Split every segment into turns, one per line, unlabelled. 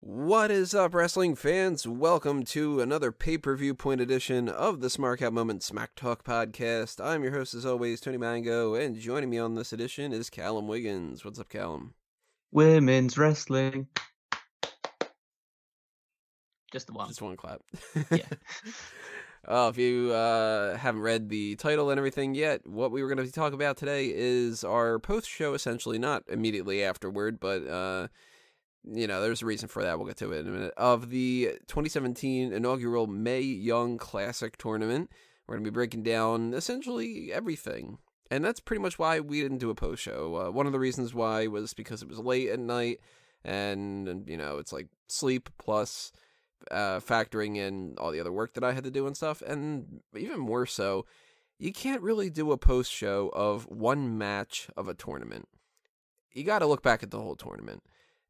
What is up, wrestling fans? Welcome to another Pay-Per-Viewpoint edition of the Smark Out Moment Smack Talk podcast. I'm your host, as always, Tony Mango, and joining me on this edition is Callum Wiggins. What's up, Callum?
Women's wrestling. Just the one.
Just one clap.
Yeah.
If you haven't read the title and everything yet, what we were going to talk about today is our post-show, essentially, not immediately afterward, but there's a reason for that. We'll get to it in a minute. Of the 2017 inaugural Mae Young Classic tournament, we're going to be breaking down essentially everything. And that's pretty much why we didn't do a post-show. One of the reasons why was because it was late at night, and it's like sleep plus factoring in all the other work that I had to do and stuff. And even more so, you can't really do a post-show of one match of a tournament. You got to look back at the whole tournament.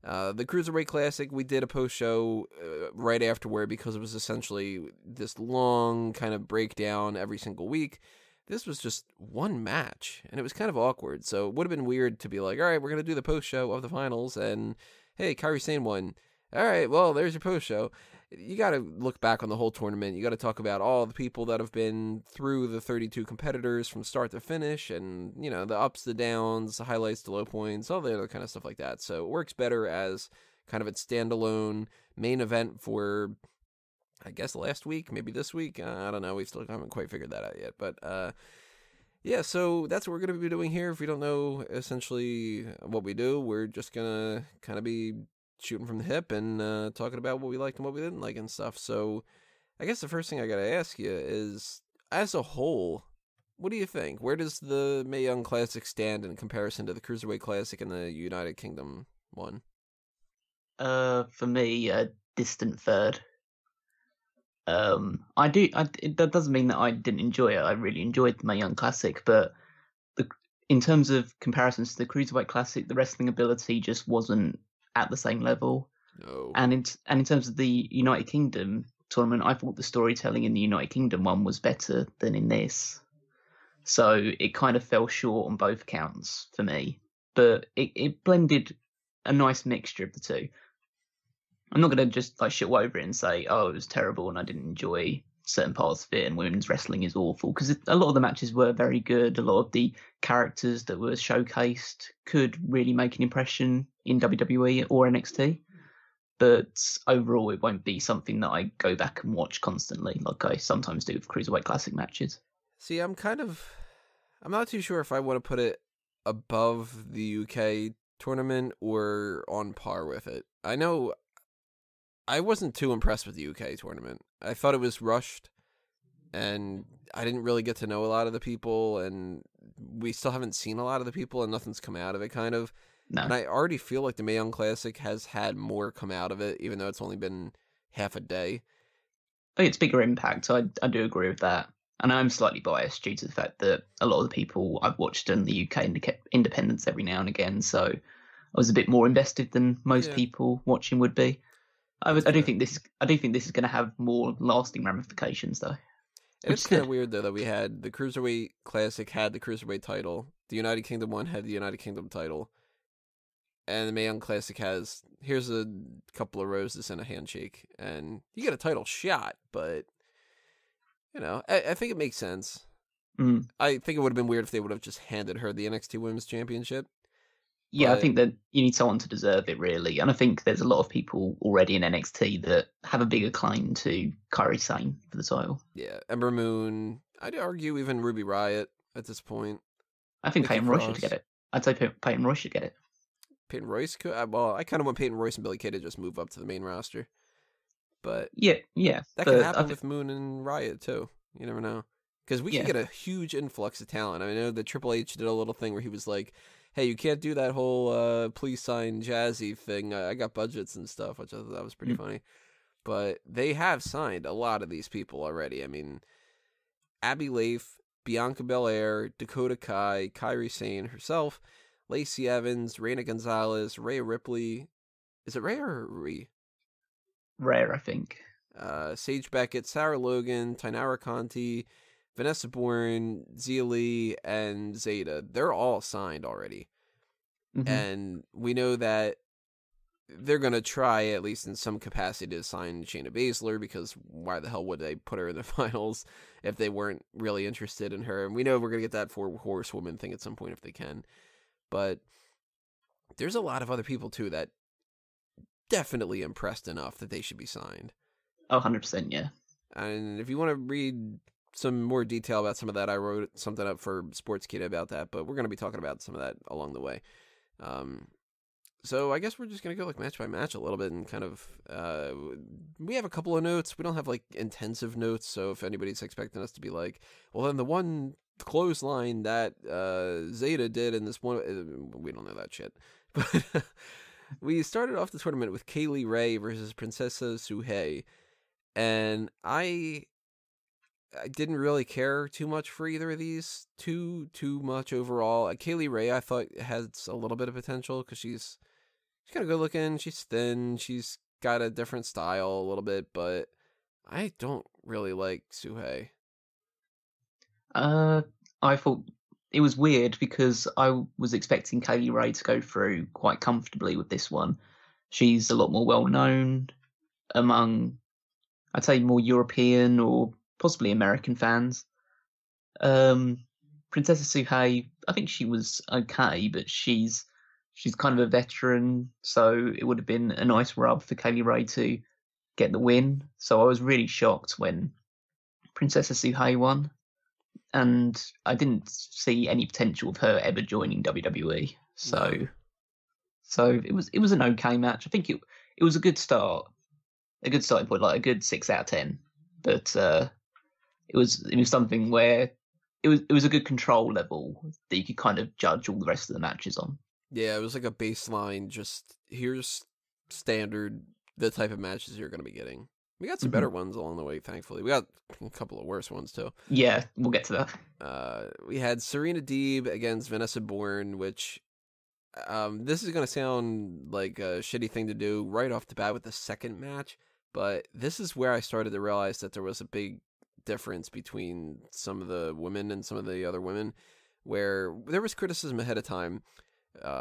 The Cruiserweight Classic, we did a post-show right afterward because it was essentially this long kind of breakdown every single week. This was just one match, and it was kind of awkward. So it would have been weird to be like, all right, we're going to do the post-show of the finals, and hey, Kairi Sane won. All right, well, there's your post-show. You got to look back on the whole tournament. You got to talk about all the people that have been through the 32 competitors from start to finish, and, the ups, the downs, the highlights, the low points, all the other kind of stuff like that. So it works better as kind of its standalone main event for, I guess, last week, maybe this week. I don't know. We still haven't quite figured that out yet. But, yeah, so that's what we're going to be doing here. If you don't know essentially what we do, we're just going to kind of be shooting from the hip and talking about what we liked and what we didn't like and stuff. So I guess the first thing I got to ask you is, as a whole, what do you think? Where does the Mae Young Classic stand in comparison to the Cruiserweight Classic and the United Kingdom one?
For me, a distant third. That doesn't mean that I didn't enjoy it. I really enjoyed the Mae Young Classic, but in terms of comparisons to the Cruiserweight Classic, the wrestling ability just wasn't at the same level.
No.
And in terms of the United Kingdom tournament, I thought the storytelling in the United Kingdom one was better than in this. So it kind of fell short on both accounts for me. But it blended a nice mixture of the two. I'm not going to just shit all over it and say, oh, it was terrible and I didn't enjoy certain parts of it and women's wrestling is awful, because a lot of the matches were very good. A lot of the characters that were showcased could really make an impression in WWE or NXT, but overall it won't be something that I go back and watch constantly like I sometimes do with Cruiserweight Classic matches.
See, I'm not too sure if I want to put it above the UK tournament or on par with it. I know I wasn't too impressed with the UK tournament. I thought it was rushed, and I didn't really get to know a lot of the people, and we still haven't seen a lot of the people, and nothing's come out of it, kind of.
No.
And I already feel like the Mae Young Classic has had more come out of it, even though it's only been half a day.
I think it's bigger impact. I do agree with that. And I'm slightly biased due to the fact that a lot of the people I've watched in the UK independents every now and again, so I was a bit more invested than most people watching would be. I do think this is going to have more lasting ramifications, though.
It's kind of weird, though, that we had the Cruiserweight Classic had the Cruiserweight title, the United Kingdom one had the United Kingdom title, and the Mae Young Classic has, here's a couple of roses and a handshake, and you get a title shot, but, I think it makes sense.
Mm.
I think it would have been weird if they would have just handed her the NXT Women's Championship.
Yeah, I think that you need someone to deserve it, really. And I think there's a lot of people already in NXT that have a bigger claim to Kairi Sane for the title.
Yeah, Ember Moon, I'd argue even Ruby Riott at this point.
I think Peyton Royce should get it. I'd say Peyton Royce should get it.
Peyton Royce could? Well, I kind of want Peyton Royce and Billie Kay to just move up to the main roster. But
yeah.
That could happen with Moon and Riott, too. You never know. Because we can get a huge influx of talent. I know that Triple H did a little thing where he was like, hey, you can't do that whole please sign Jazzy thing. I got budgets and stuff, which I thought that was pretty funny. But they have signed a lot of these people already. I mean, Abby Leif, Bianca Belair, Dakota Kai, Kairi Sane herself, Lacey Evans, Reina Gonzalez, Rhea Ripley. Is it Rhea or Rhea?
Rare, I think.
Sage Beckett, Sarah Logan, Tainara Conti, Vanessa Bourne, Zia Lee, and Zeta. They're all signed already. Mm-hmm. And we know that they're going to try, at least in some capacity, to sign Shayna Baszler, because why the hell would they put her in the finals if they weren't really interested in her? And we know we're going to get that 4-horsewoman thing at some point if they can. But there's a lot of other people, too, that definitely impressed enough that they should be signed.
Oh, 100%, yeah.
And if you want to read some more detail about some of that, I wrote something up for Sportskeeda about that, but we're going to be talking about some of that along the way. So I guess we're just going to go like match by match a little bit and kind of, we have a couple of notes. We don't have like intensive notes. So if anybody's expecting us to be like, well, then the one clothesline that Zeta did in this one, we don't know that shit. But we started off the tournament with Kaylee Ray versus Princessa Suhei. And I didn't really care too much for either of these too much overall. Kaylee Ray, I thought, has a little bit of potential because she's kind of good looking. She's thin. She's got a different style a little bit, but I don't really like Suhei.
I thought it was weird because I was expecting Kaylee Ray to go through quite comfortably with this one. She's a lot more well known among, I'd say, more European or possibly American fans. Princessa Suhei, I think she was okay, but she's kind of a veteran, so it would have been a nice rub for Kaylee Ray to get the win. So I was really shocked when Princessa Suhei won, and I didn't see any potential of her ever joining WWE. So it was an okay match. I think it was a good start. A good starting point, like a good 6 out of 10. But it was something where it was a good control level that you could kind of judge all the rest of the matches on.
Yeah, it was like a baseline, just here's standard, the type of matches you're going to be getting. We got some better ones along the way, thankfully. We got a couple of worse ones, too.
Yeah, we'll get to
that. We had Serena Deeb against Vanessa Bourne, which this is going to sound like a shitty thing to do right off the bat with the second match, but this is where I started to realize that there was a big difference between some of the women and some of the other women, where there was criticism ahead of time.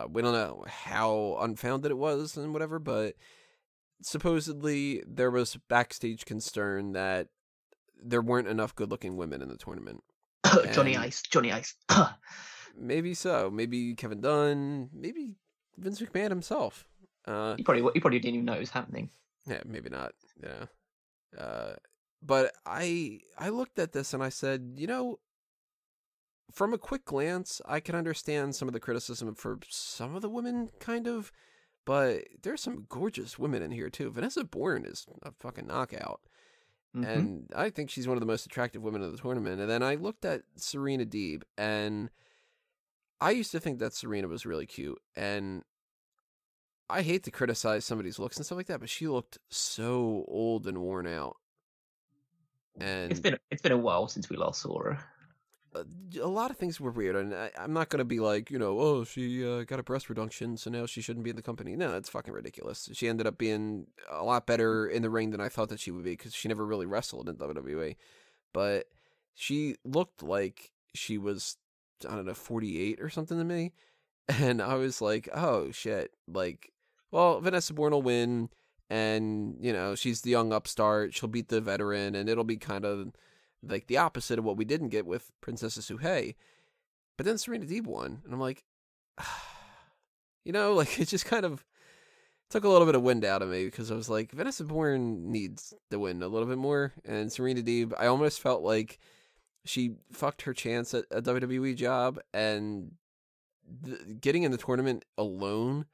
We don't know how unfounded it was and whatever, but supposedly there was backstage concern that there weren't enough good-looking women in the tournament.
Johnny Ice.
Maybe so. Maybe Kevin Dunn. Maybe Vince McMahon himself.
He probably didn't even know it was happening.
Yeah, maybe not. Yeah. But I looked at this and I said, from a quick glance, I can understand some of the criticism for some of the women, kind of, but there's some gorgeous women in here, too. Vanessa Bourne is a fucking knockout, and I think she's one of the most attractive women of the tournament. And then I looked at Serena Deeb, and I used to think that Serena was really cute, and I hate to criticize somebody's looks and stuff like that, but she looked so old and worn out. And
it's been a while since we last saw her.
A lot of things were weird, and I'm not going to be like, oh, she got a breast reduction, so now she shouldn't be in the company. No, that's fucking ridiculous. She ended up being a lot better in the ring than I thought that she would be, because she never really wrestled in WWE. But she looked like she was, I don't know, 48 or something to me. And I was like, oh, shit. Like, well, Vanessa Bourne will win, and, she's the young upstart. She'll beat the veteran, and it'll be kind of like the opposite of what we didn't get with Princessa Suhei. But then Serena Deeb won, and I'm like, it just kind of took a little bit of wind out of me, because I was like, Vanessa Bourne needs the win a little bit more, and Serena Deeb, I almost felt like she fucked her chance at a WWE job, and getting in the tournament alone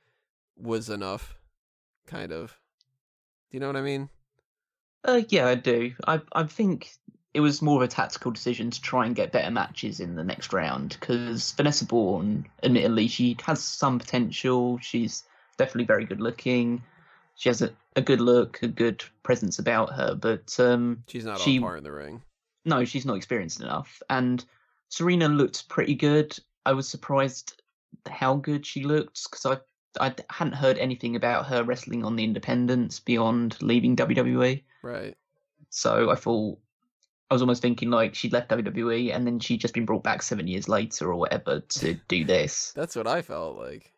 was enough, kind of. Do you know what I mean?
Yeah, I do. I think it was more of a tactical decision to try and get better matches in the next round, because Vanessa Bourne, admittedly, she has some potential. She's definitely very good looking. She has a good look, a good presence about her, but
she's not on par in the ring.
No, she's not experienced enough. And Serena looked pretty good. I was surprised how good she looked, because I hadn't heard anything about her wrestling on the independents beyond leaving WWE.
Right.
So I was almost thinking like she'd left WWE and then she'd just been brought back 7 years later or whatever to do this.
That's what I felt like.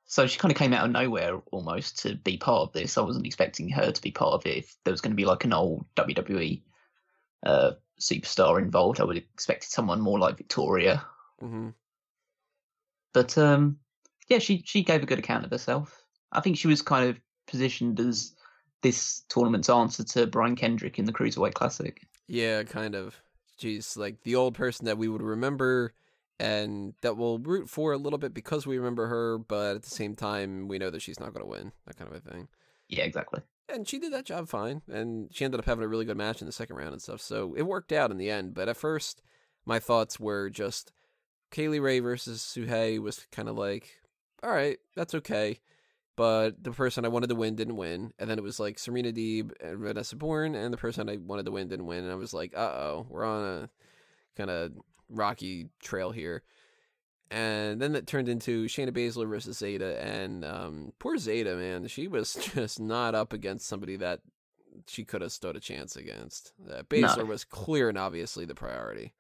So she kind of came out of nowhere almost to be part of this. I wasn't expecting her to be part of it. If there was going to be like an old WWE superstar involved, I would have expected someone more like Victoria.
Mm-hmm.
But yeah, she gave a good account of herself. I think she was kind of positioned as this tournament's answer to Brian Kendrick in the Cruiserweight Classic.
Yeah, kind of. She's like the old person that we would remember and that we'll root for a little bit because we remember her, but at the same time, we know that she's not going to win, that kind of a thing.
Yeah, exactly.
And she did that job fine, and she ended up having a really good match in the second round and stuff, so it worked out in the end. But at first, my thoughts were just Kaylee Ray versus Suhei was kind of like, all right, that's okay. But the person I wanted to win didn't win. And then it was like Serena Deeb and Vanessa Bourne, and the person I wanted to win didn't win. And I was like, uh-oh, we're on a kind of rocky trail here. And then it turned into Shayna Baszler versus Zeta. And poor Zeta, man, she was just not up against somebody that she could have stood a chance against. Baszler was clear and obviously the priority.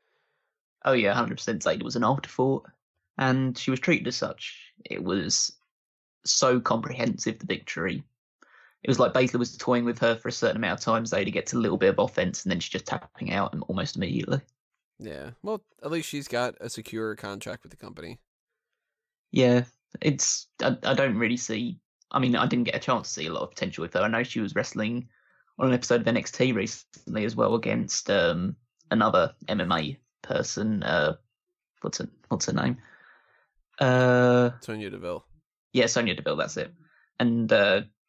Oh yeah, 100% Zeta was an afterthought. And she was treated as such. It was so comprehensive, the victory. It was like Baszler was toying with her for a certain amount of time. Zeta gets a little bit of offense, and then she's just tapping out almost immediately.
Yeah, well, at least she's got a secure contract with the company.
Yeah, it's I don't really see. I mean, I didn't get a chance to see a lot of potential with her. I know she was wrestling on an episode of NXT recently as well against another MMA person. What's her name?
Sonya Deville.
Yeah, Sonya Deville, that's it. And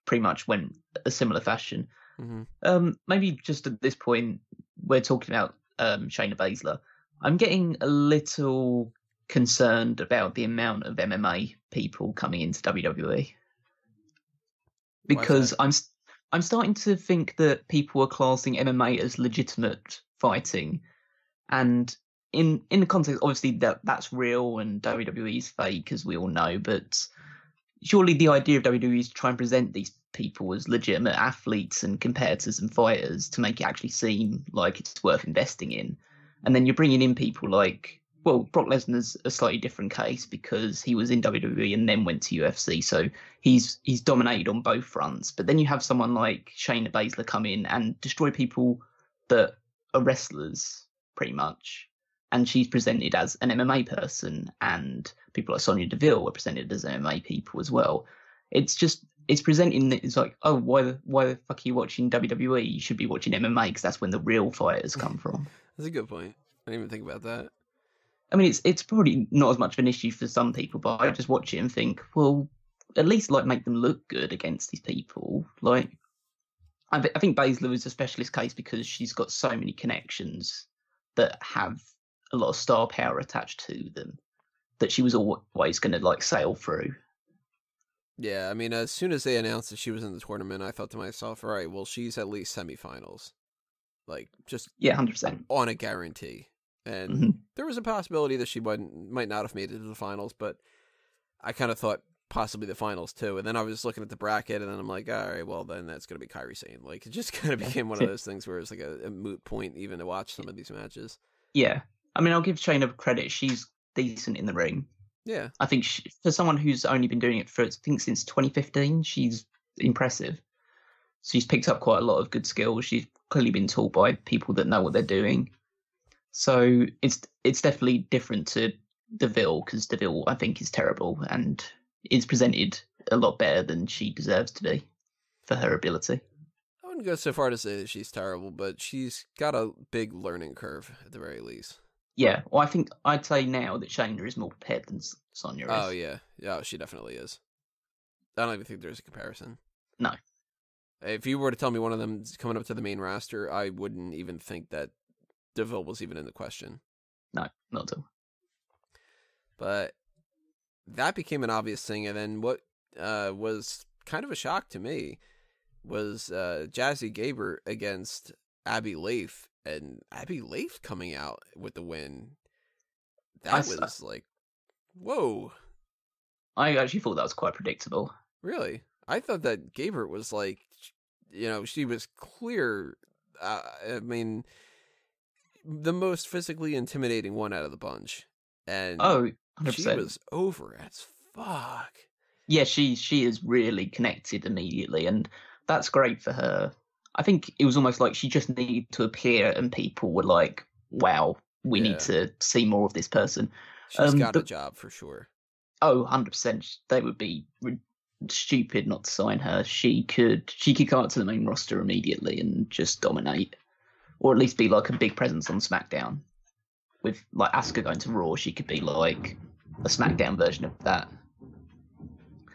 pretty much went a similar fashion.
Mm-hmm.
Maybe just at this point, we're talking about Shayna Baszler. I'm getting a little concerned about the amount of MMA people coming into WWE. Because I'm starting to think that people are classing MMA as legitimate fighting. And in the context, obviously, that's real and WWE is fake, as we all know, but surely the idea of WWE is to try and present these people as legitimate athletes and competitors and fighters to make it actually seem like it's worth investing in. And then you're bringing in people like, well, Brock Lesnar's a slightly different case because he was in WWE and then went to UFC, so he's dominated on both fronts. But then you have someone like Shayna Baszler come in and destroy people that are wrestlers, pretty much. And she's presented as an MMA person, and people like Sonya Deville are presented as MMA people as well. It's presenting that it's like, oh, why the fuck are you watching WWE? You should be watching MMA because that's when the real fighters come from.
That's a good point. I didn't even think about that.
I mean, it's probably not as much of an issue for some people, but I just watch it and think, well, at least like make them look good against these people. Like, I think Baszler is a specialist case because she's got so many connections that have a lot of star power attached to them that she was always going to like sail through.
Yeah, I mean, as soon as they announced that she was in the tournament, I thought to myself, all right, well, she's at least semifinals. Like, just
100%
on a guarantee. And there was a possibility that she might not have made it to the finals, but I kind of thought possibly the finals too. And then I was looking at the bracket, and then I'm like, all right, well, then that's going to be Kairi Sane. Like, it just kind of became one of those things where it's like a moot point even to watch some of these matches.
Yeah. I mean, I'll give Shayna credit. She's decent in the ring.
Yeah.
I think for someone who's only been doing it for, I think, since 2015, she's impressive. She's picked up quite a lot of good skills. She's clearly been taught by people that know what they're doing. So it's definitely different to Deville, because Deville, I think, is terrible and is presented a lot better than she deserves to be for her ability.
I wouldn't go so far to say that she's terrible, but she's got a big learning curve at the very least.
Yeah, well, I think I'd say now that Shayna is more prepared than Sonya is.
Oh, yeah. Yeah, she definitely is. I don't even think there's a comparison.
No.
If you were to tell me one of them is coming up to the main roster, I wouldn't even think that Deville was even in the question.
No, not at all.
But that became an obvious thing, and then what was kind of a shock to me was Jazzy Gabert against Abby Leif, and Abby Leif coming out with the win. That was like, whoa.
I actually thought that was quite predictable.
Really? I thought that Gabert was like, she was clear. I mean, the most physically intimidating one out of the bunch. And
100%.
she was over as fuck.
Yeah, she is really connected immediately, and that's great for her. I think it was almost like she just needed to appear, and people were like, "Wow, we need
Yeah,
to see more of this person."
she's got a
The
job for sure.
Oh, 100%. They would be stupid not to sign her. She could come up to the main roster immediately and just dominate, or at least be like a big presence on SmackDown. With like Asuka going to Raw, she could be like a SmackDown version of that.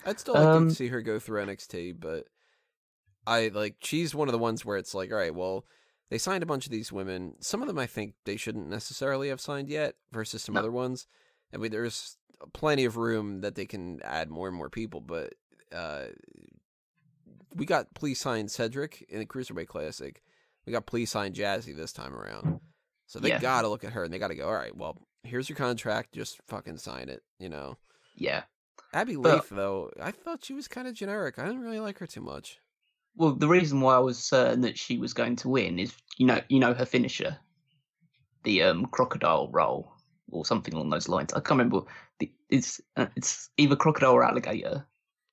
I'd still like to
Um,
see her go through NXT, but she's one of the ones where it's like, all right, well, they signed a bunch of these women. Some of them I think they shouldn't necessarily have signed yet, versus some
no,
other ones. I mean, there's plenty of room that they can add more and more people, but we got please sign Cedric in the Cruiserweight Classic. We got please sign Jazzy this time around. So they
yeah,
gotta look at her and they gotta go, all right, well, here's your contract, just fucking sign it, you know.
yeah.
Abby
But
Leif, though, I thought she was kind of generic. I didn't really like her too much.
well, the reason why I was certain that she was going to win is you know her finisher, the crocodile roll or something along those lines. I can't remember. It's either crocodile or alligator.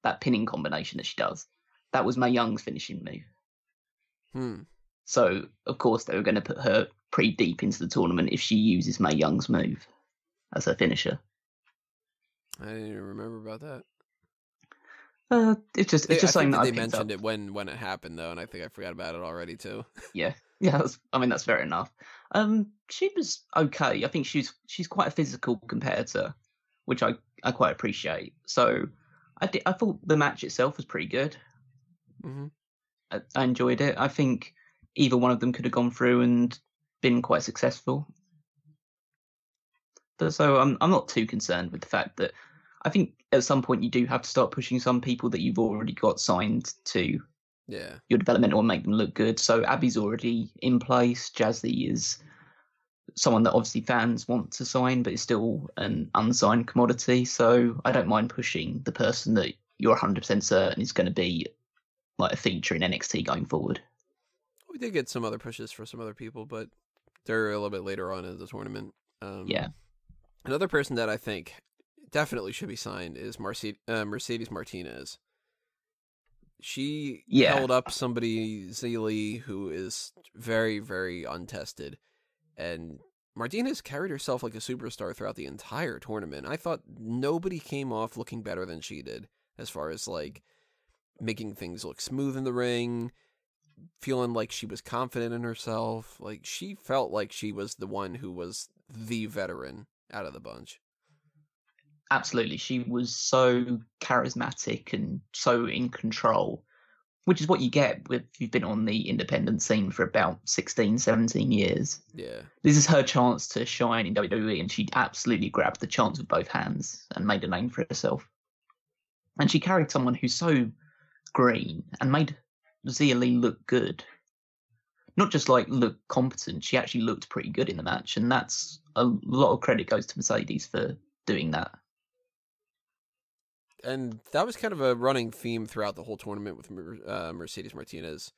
That pinning combination that she does. That was Mae Young's finishing move.
Hmm.
So of course they were going to put her pretty deep into the tournament if she uses Mae Young's move as her finisher.
I didn't even remember about that.
It's just
I think
something
that
that I
they
picked
mentioned
up.
it when it happened, though, and I think I forgot about it already, too.
Yeah, yeah. That's fair enough. She was okay. I think she's quite a physical competitor, which I quite appreciate. So I thought the match itself was pretty good.
Hmm.
I enjoyed it. I think either one of them could have gone through and been quite successful. But so I'm not too concerned with the fact that I think at some point you do have to start pushing some people that you've already got signed to
Yeah.
your development or make them look good. So Abby's already in place. Jazzy is someone that obviously fans want to sign, but is still an unsigned commodity. So I don't mind pushing the person that you're 100% certain is going to be like a feature in NXT going forward.
We did get some other pushes for some other people, but they're a little bit later on in the tournament.
Yeah.
Another person that I think definitely should be signed is Mercedes Martinez. She
Yeah.
held up somebody, Zelee, who is very, very untested. And Martinez carried herself like a superstar throughout the entire tournament. I thought nobody came off looking better than she did, as far as like making things look smooth in the ring, feeling like she was confident in herself. Like she felt like she was the one who was the veteran out of the bunch.
Absolutely. She was so charismatic and so in control, which is what you get if you've been on the independent scene for about 16, 17 years.
Yeah.
This is her chance to shine in WWE, and she absolutely grabbed the chance with both hands and made a name for herself. And she carried someone who's so green and made Zia Lee look good. Not just like look competent, she actually looked pretty good in the match, and that's a lot of credit goes to Mercedes for doing that.
And that was kind of a running theme throughout the whole tournament with Mercedes Martinez.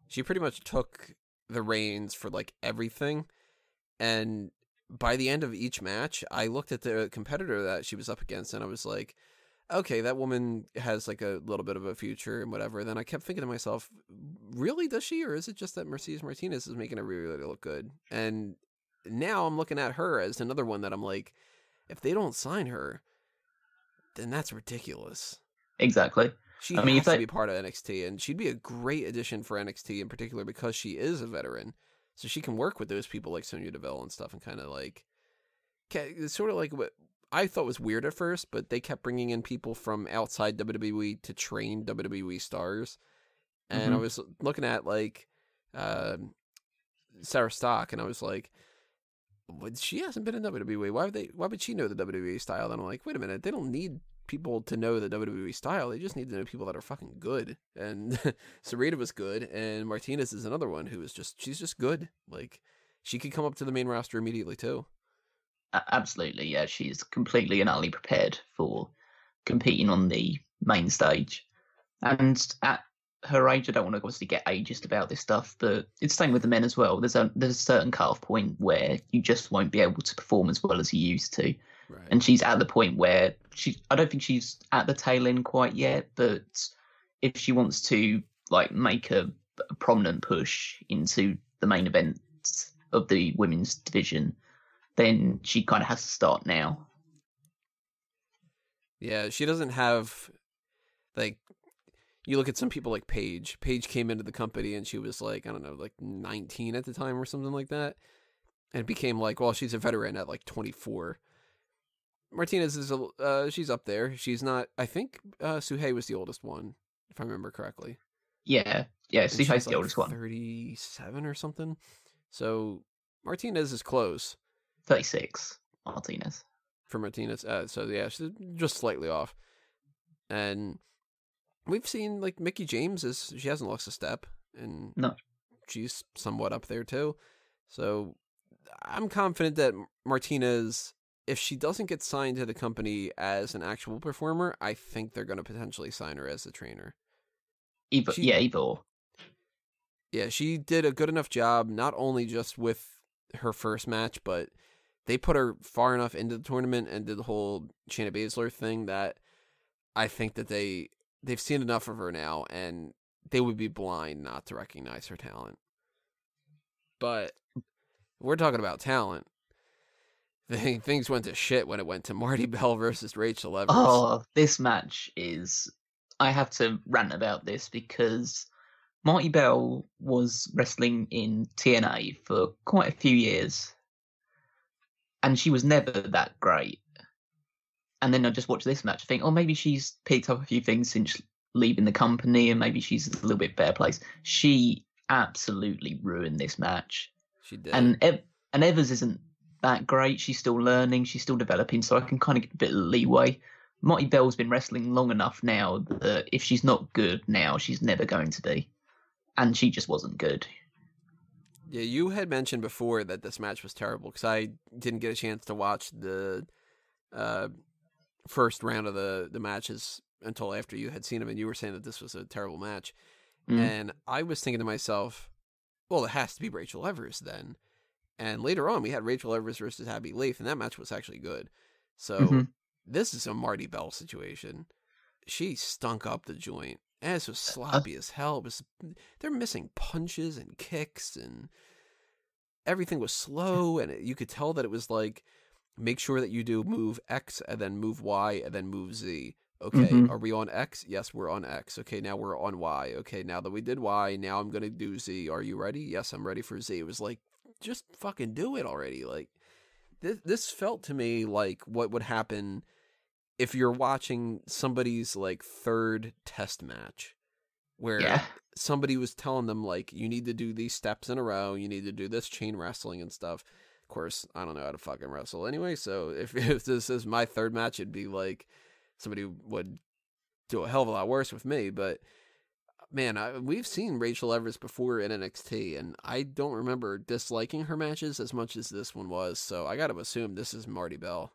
She pretty much took the reins for like everything. And by the end of each match, I looked at the competitor that she was up against and I was like, okay, that woman has like a little bit of a future and whatever. Then I kept thinking to myself, really, does she? Or is it just that Mercedes Martinez is making her really look good? And now I'm looking at her as another one that I'm like, if they don't sign her, then that's ridiculous.
Exactly.
She has to be part of NXT, and she'd be a great addition for NXT in particular because she is a veteran. So she can work with those people like Sonya Deville and stuff and kind of like... It's sort of like what I thought was weird at first, but they kept bringing in people from outside WWE to train WWE stars. And I was looking at like Sarah Stock, and I was like, she hasn't been in WWE. Why would she know the WWE style? And I'm like, wait a minute, they don't need people to know the WWE style. They just need to know people that are fucking good. And Sarita was good, and Martinez is another one who is she's just good. Like, she could come up to the main roster immediately too.
Absolutely, yeah. She's completely and utterly prepared for competing on the main stage. And at her age, I don't want to obviously get ageist about this stuff, but it's the same with the men as well. There's a certain cut-off point where you just won't be able to perform as well as you used to.
Right.
And she's at the point where I don't think she's at the tail end quite yet, but if she wants to like make a prominent push into the main event of the women's division, then she kind of has to start now.
Yeah, she doesn't have, like, you look at some people like Paige. Paige came into the company and she was like, I don't know, like 19 at the time or something like that. And it became like, well, she's a veteran at like 24. Martinez is, she's up there. She's not, I think Suhei was the oldest one, if I remember correctly.
Yeah, Suhei's the oldest one.
37 or something. So Martinez is close.
36, Martinez.
For Martinez. So yeah, she's just slightly off. And we've seen like Mickie James she hasn't lost a step, and
no,
she's somewhat up there too. So I'm confident that Martinez, if she doesn't get signed to the company as an actual performer, I think they're going to potentially sign her as a trainer.
Either.
Yeah, she did a good enough job, not only just with her first match, but they put her far enough into the tournament and did the whole Shayna Baszler thing that I think that they've seen enough of her now, and they would be blind not to recognize her talent. But we're talking about talent. Things went to shit when it went to Marty Bell versus Rachel Evers.
Oh, this match is... I have to rant about this because Marty Bell was wrestling in TNA for quite a few years, and she was never that great. And then I just watch this match and think, oh, maybe she's picked up a few things since leaving the company, and maybe she's a little bit better place. She absolutely ruined this match.
She did.
And Evers isn't that great. She's still learning. She's still developing, so I can kind of get a bit of leeway. Marty Bell's been wrestling long enough now that if she's not good now, she's never going to be. And she just wasn't good.
Yeah, you had mentioned before that this match was terrible because I didn't get a chance to watch the first round of the matches until after you had seen them, and you were saying that this was a terrible match. And I was thinking to myself, well, it has to be Rachel Evers then. And later on, we had Rachel Evers versus Abby Leith, and that match was actually good. So this is a Marty Bell situation. She stunk up the joint. And this was sloppy as hell. They're missing punches and kicks, and everything was slow, and you could tell that it was like, make sure that you do move X, and then move Y, and then move Z. Okay, are we on X? Yes, we're on X. Okay, now we're on Y. Okay, now that we did Y, now I'm going to do Z. Are you ready? Yes, I'm ready for Z. It was like, just fucking do it already. Like, this felt to me like what would happen if you're watching somebody's like third test match where somebody was telling them like, you need to do these steps in a row, you need to do this chain wrestling and stuff. Of course, I don't know how to fucking wrestle anyway, so if this is my third match, it'd be like somebody would do a hell of a lot worse with me. But man, we've seen Rachel Evers before in NXT, and I don't remember disliking her matches as much as this one was, so I gotta assume this is Marty Bell.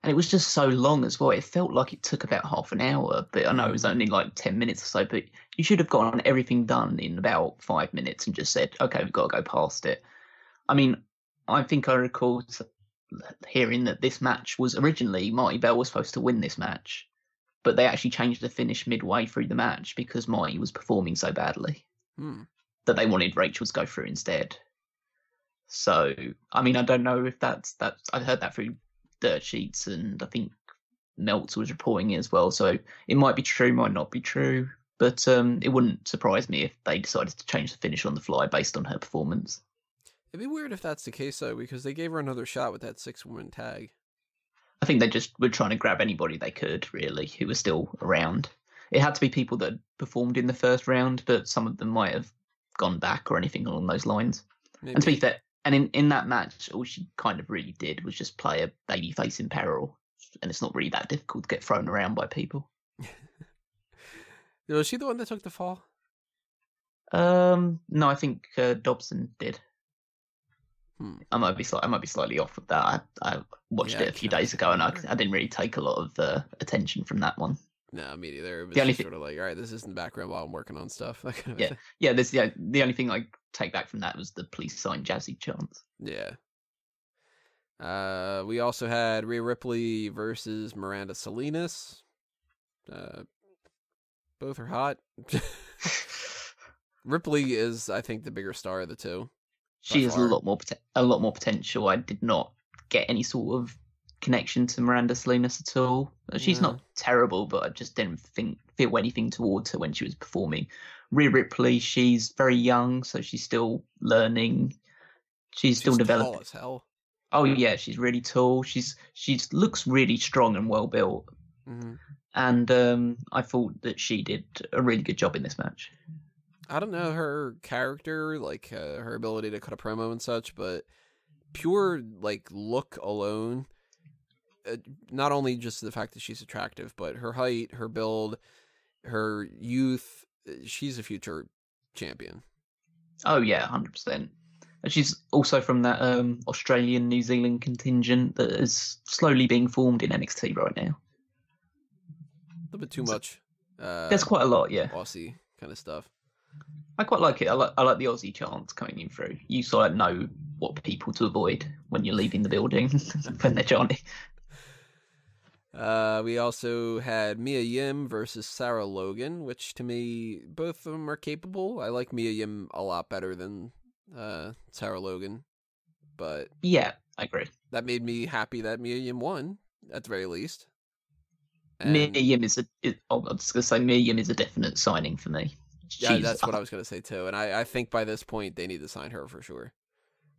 And it was just so long as well. It felt like it took about half an hour, but I know it was only like 10 minutes or so, but you should have gotten everything done in about 5 minutes and just said, okay, we've got to go past it. I mean, I think I recall hearing that this match was originally, Marty Bell was supposed to win this match, but they actually changed the finish midway through the match because Marty was performing so badly that they wanted Rachel to go through instead. So, I mean, I don't know if that's I heard that through dirt sheets, and I think Meltzer was reporting it as well, so it might be true, might not be true, but it wouldn't surprise me if they decided to change the finish on the fly based on her performance.
It'd be weird if that's the case though, because they gave her another shot with that 6-woman tag.
I think they just were trying to grab anybody they could, really, who was still around. It had to be people that had performed in the first round, but some of them might have gone back or anything along those lines. Maybe. And to be fair, and in that match, all she kind of really did was just play a babyface in peril, and it's not really that difficult to get thrown around by people.
Was she the one that took the fall?
No, I think Dobson did. I might be slightly off with that. I watched it a few days ago, and I didn't really take a lot of attention from that one.
No, me neither. It was just sort of like, all right, this is in the background while I'm working on stuff.
Yeah. The only thing I take back from that was the "Please sign Jazzy" chants.
Yeah. We also had Rhea Ripley versus Miranda Salinas. Both are hot. Ripley is, I think, the bigger star of the two.
She has a lot more potential. I did not get any sort of connection to Miranda Salinas at all. She's not terrible, but I just didn't feel anything towards her when she was performing. Rhea Ripley, she's very young, so she's still learning. She's still developing.
Tall as hell.
Oh yeah, she's really tall. She looks really strong and well built.
Mm-hmm.
And I thought that she did a really good job in this match.
I don't know her character, like her ability to cut a promo and such, but pure like look alone, not only just the fact that she's attractive, but her height, her build, her youth, she's a future champion.
Oh yeah, 100%. And she's also from that Australian New Zealand contingent that is slowly being formed in NXT right now.
A little bit too much.
There's quite a lot, yeah.
Aussie kind of stuff.
I quite like it. I like the Aussie chants coming in through. You sort of know what people to avoid when you're leaving the building when they're chanting.
We also had Mia Yim versus Sarah Logan, which to me, both of them are capable. I like Mia Yim a lot better than Sarah Logan, but
yeah, I agree.
That made me happy that Mia Yim won at the very least.
And Mia Yim is a definite signing for me.
Yeah, that's what I was going to say too. And I think by this point they need to sign her for sure.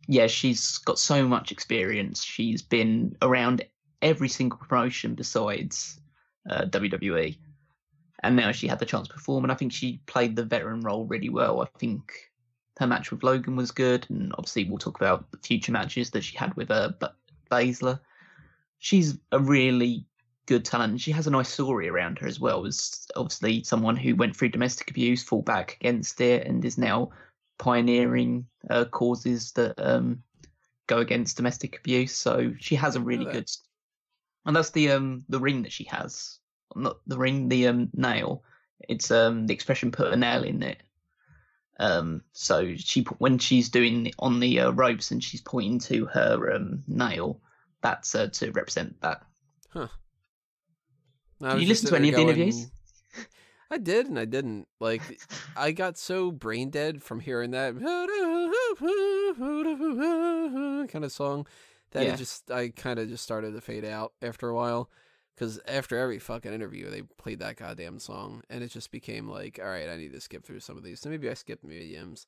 Yeah, she's got so much experience. She's been around every single promotion besides WWE. And now she had the chance to perform, and I think she played the veteran role really well. I think her match with Logan was good, and obviously we'll talk about the future matches that she had with Baszler. She's a really good talent. She has a nice story around her as well, as obviously someone who went through domestic abuse, fought back against it, and is now pioneering causes that go against domestic abuse. So she has a really good, and that's the ring that she has, not the ring, the nail. It's the expression "put a nail in it." So when she's doing on the ropes and she's pointing to her nail, that's to represent that.
Huh.
Did you listen to any of the interviews?
I did and I didn't. Like, I got so brain dead from hearing that kind of song that I kind of just started to fade out after a while. Because after every fucking interview, they played that goddamn song, and it just became like, all right, I need to skip through some of these. So maybe I skipped Mia Yim's,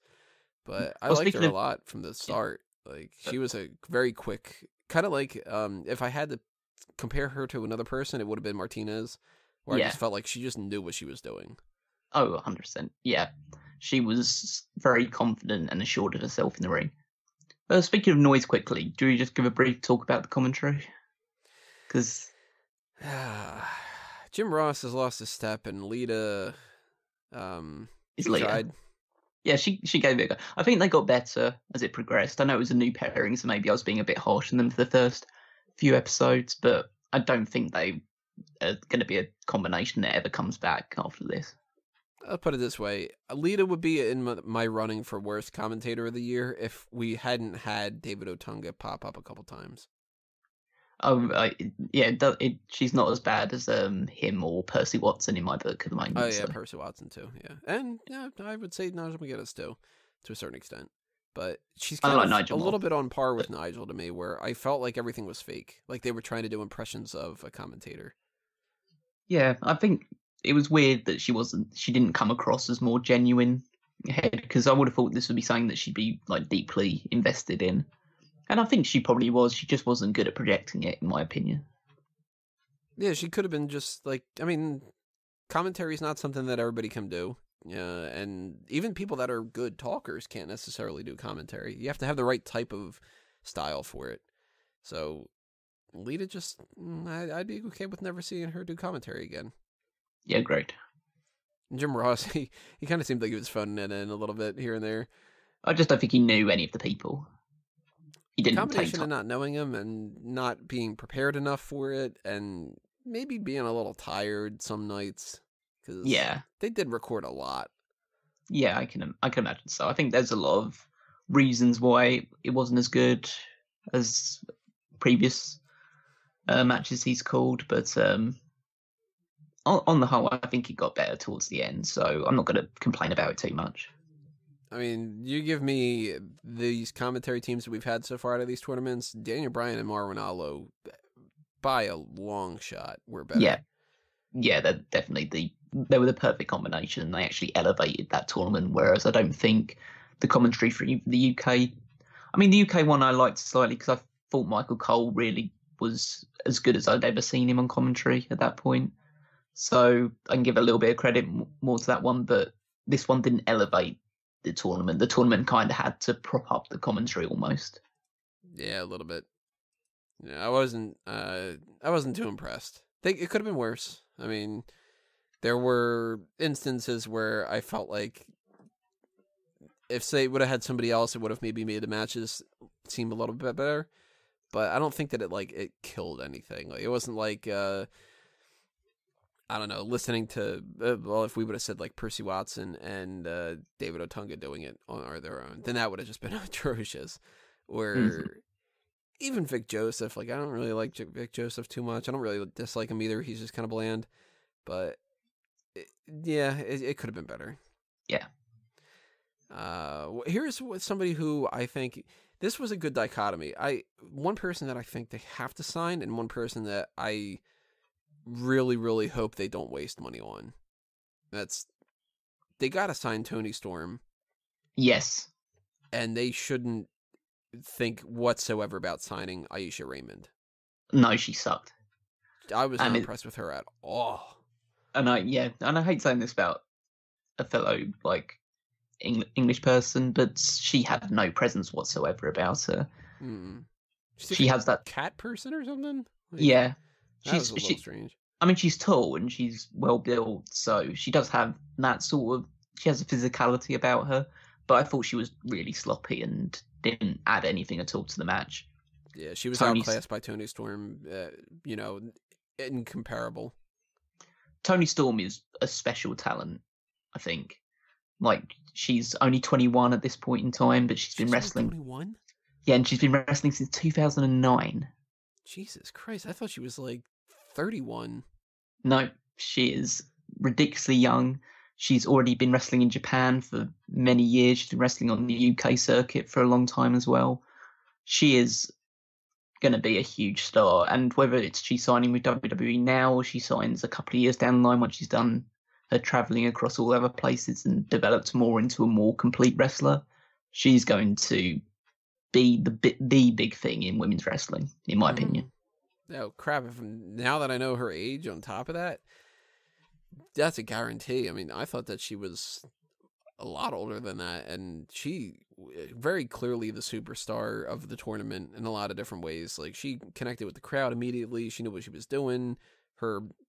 but I liked her a lot from the start. Like, she was a very quick, kind of like, if I had to compare her to another person, it would have been Martinez, where I just felt like she just knew what she was doing.
Oh, 100%. Yeah. She was very confident and assured of herself in the ring. Speaking of noise quickly, do we just give a brief talk about the commentary? Because
Jim Ross has lost a step, and Lita
is Lita. Yeah, she gave it a go. I think they got better as it progressed. I know it was a new pairing, so maybe I was being a bit harsh on them for the first few episodes, but I don't think they are going to be a combination that ever comes back after this.
I'll put it this way. Lita would be in my running for worst commentator of the year if we hadn't had David Otunga pop up a couple times.
She's not as bad as him or Percy Watson in my book at the moment.
Oh yeah, so. Percy Watson too. Yeah, and yeah, I would say Nigel McGuinness too, to a certain extent. But she's kind of a little bit on par with Nigel to me, where I felt like everything was fake, like they were trying to do impressions of a commentator.
Yeah, I think it was weird that she didn't come across as more genuine, because I would have thought this would be something that she'd be like deeply invested in. And I think she probably was. She just wasn't good at projecting it, in my opinion.
Yeah, she could have been just like, I mean, commentary is not something that everybody can do. And even people that are good talkers can't necessarily do commentary. You have to have the right type of style for it. So Lita I'd be okay with never seeing her do commentary again.
Yeah, great.
And Jim Ross, he kind of seemed like he was phoning it in a little bit here and there.
I just don't think he knew any of the people. He didn't.
Combination of not knowing him and not being prepared enough for it, and maybe being a little tired some nights. Cause they did record a lot.
Yeah, I can imagine so. I think there's a lot of reasons why it wasn't as good as previous matches he's called, but on the whole, I think it got better towards the end, so I'm not going to complain about it too much.
I mean, you give me these commentary teams that we've had so far out of these tournaments, Daniel Bryan and Marwan Allo, by a long shot, were better.
Yeah, they were the perfect combination. They actually elevated that tournament, whereas I don't think the commentary for the UK... I mean, the UK one I liked slightly because I thought Michael Cole really was as good as I'd ever seen him on commentary at that point. So I can give a little bit of credit more to that one, but this one didn't elevate the tournament. The tournament kind of had to prop up the commentary almost.
Yeah, a little bit. Yeah, I wasn't too impressed. It could have been worse. I mean, there were instances where I felt like if they would have had somebody else, it would have maybe made the matches seem a little bit better. But I don't think that it killed anything. Like, it wasn't like I don't know, listening to if we would have said like Percy Watson and David Otunga doing it on their own, then that would have just been atrocious. Or even Vic Joseph, like I don't really like Vic Joseph too much. I don't really dislike him either. He's just kind of bland. But it could have been better.
Yeah.
Here's somebody who I think this was a good dichotomy. One person that I think they have to sign, and one person that I really, really hope they don't waste money on. They gotta sign Toni Storm.
Yes.
And they shouldn't think whatsoever about signing Aisha Raymond.
No, she sucked.
I was not impressed with her at all.
And I hate saying this about a fellow like English person, but she had no presence whatsoever about her.
She has that cat person or something.
Yeah.
She's a little strange.
I mean, she's tall and she's well built, so she does have that sort of. She has a physicality about her, but I thought she was really sloppy and didn't add anything at all to the match.
Yeah, she was outclassed by Toni Storm. Incomparable.
Toni Storm is a special talent, I think. Like, she's only 21 at this point in time, but she's been wrestling.
21?
Yeah, and she's been wrestling since 2009.
Jesus Christ, I thought she was like 31.
No, she is ridiculously young. She's already been wrestling in Japan for many years. She's been wrestling on the UK circuit for a long time as well. She is going to be a huge star. And whether it's she signing with WWE now or she signs a couple of years down the line once she's done her travelling across all other places and developed more into a more complete wrestler, she's going to be the big thing in women's wrestling, in my opinion.
Oh, crap. Now that I know her age on top of that, that's a guarantee. I mean, I thought that she was a lot older than that, and she very clearly the superstar of the tournament in a lot of different ways. Like, she connected with the crowd immediately. She knew what she was doing.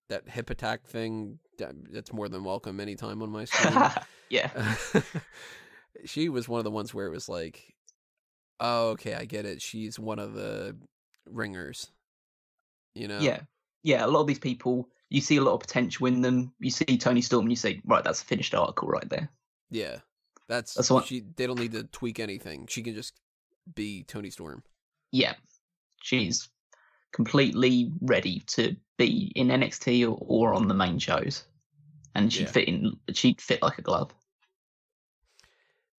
That hip attack thing, that's more than welcome anytime on my screen.
Yeah.
She was one of the ones where it was like, oh, okay, I get it. She's one of the ringers, you know?
Yeah, a lot of these people, you see a lot of potential in them. You see Toni Storm and you say, right, that's a finished article right there.
Yeah. That's they don't need to tweak anything. She can just be Toni Storm. Yeah.
She's completely ready to be in NXT or on the main shows. And she'd fit like a glove.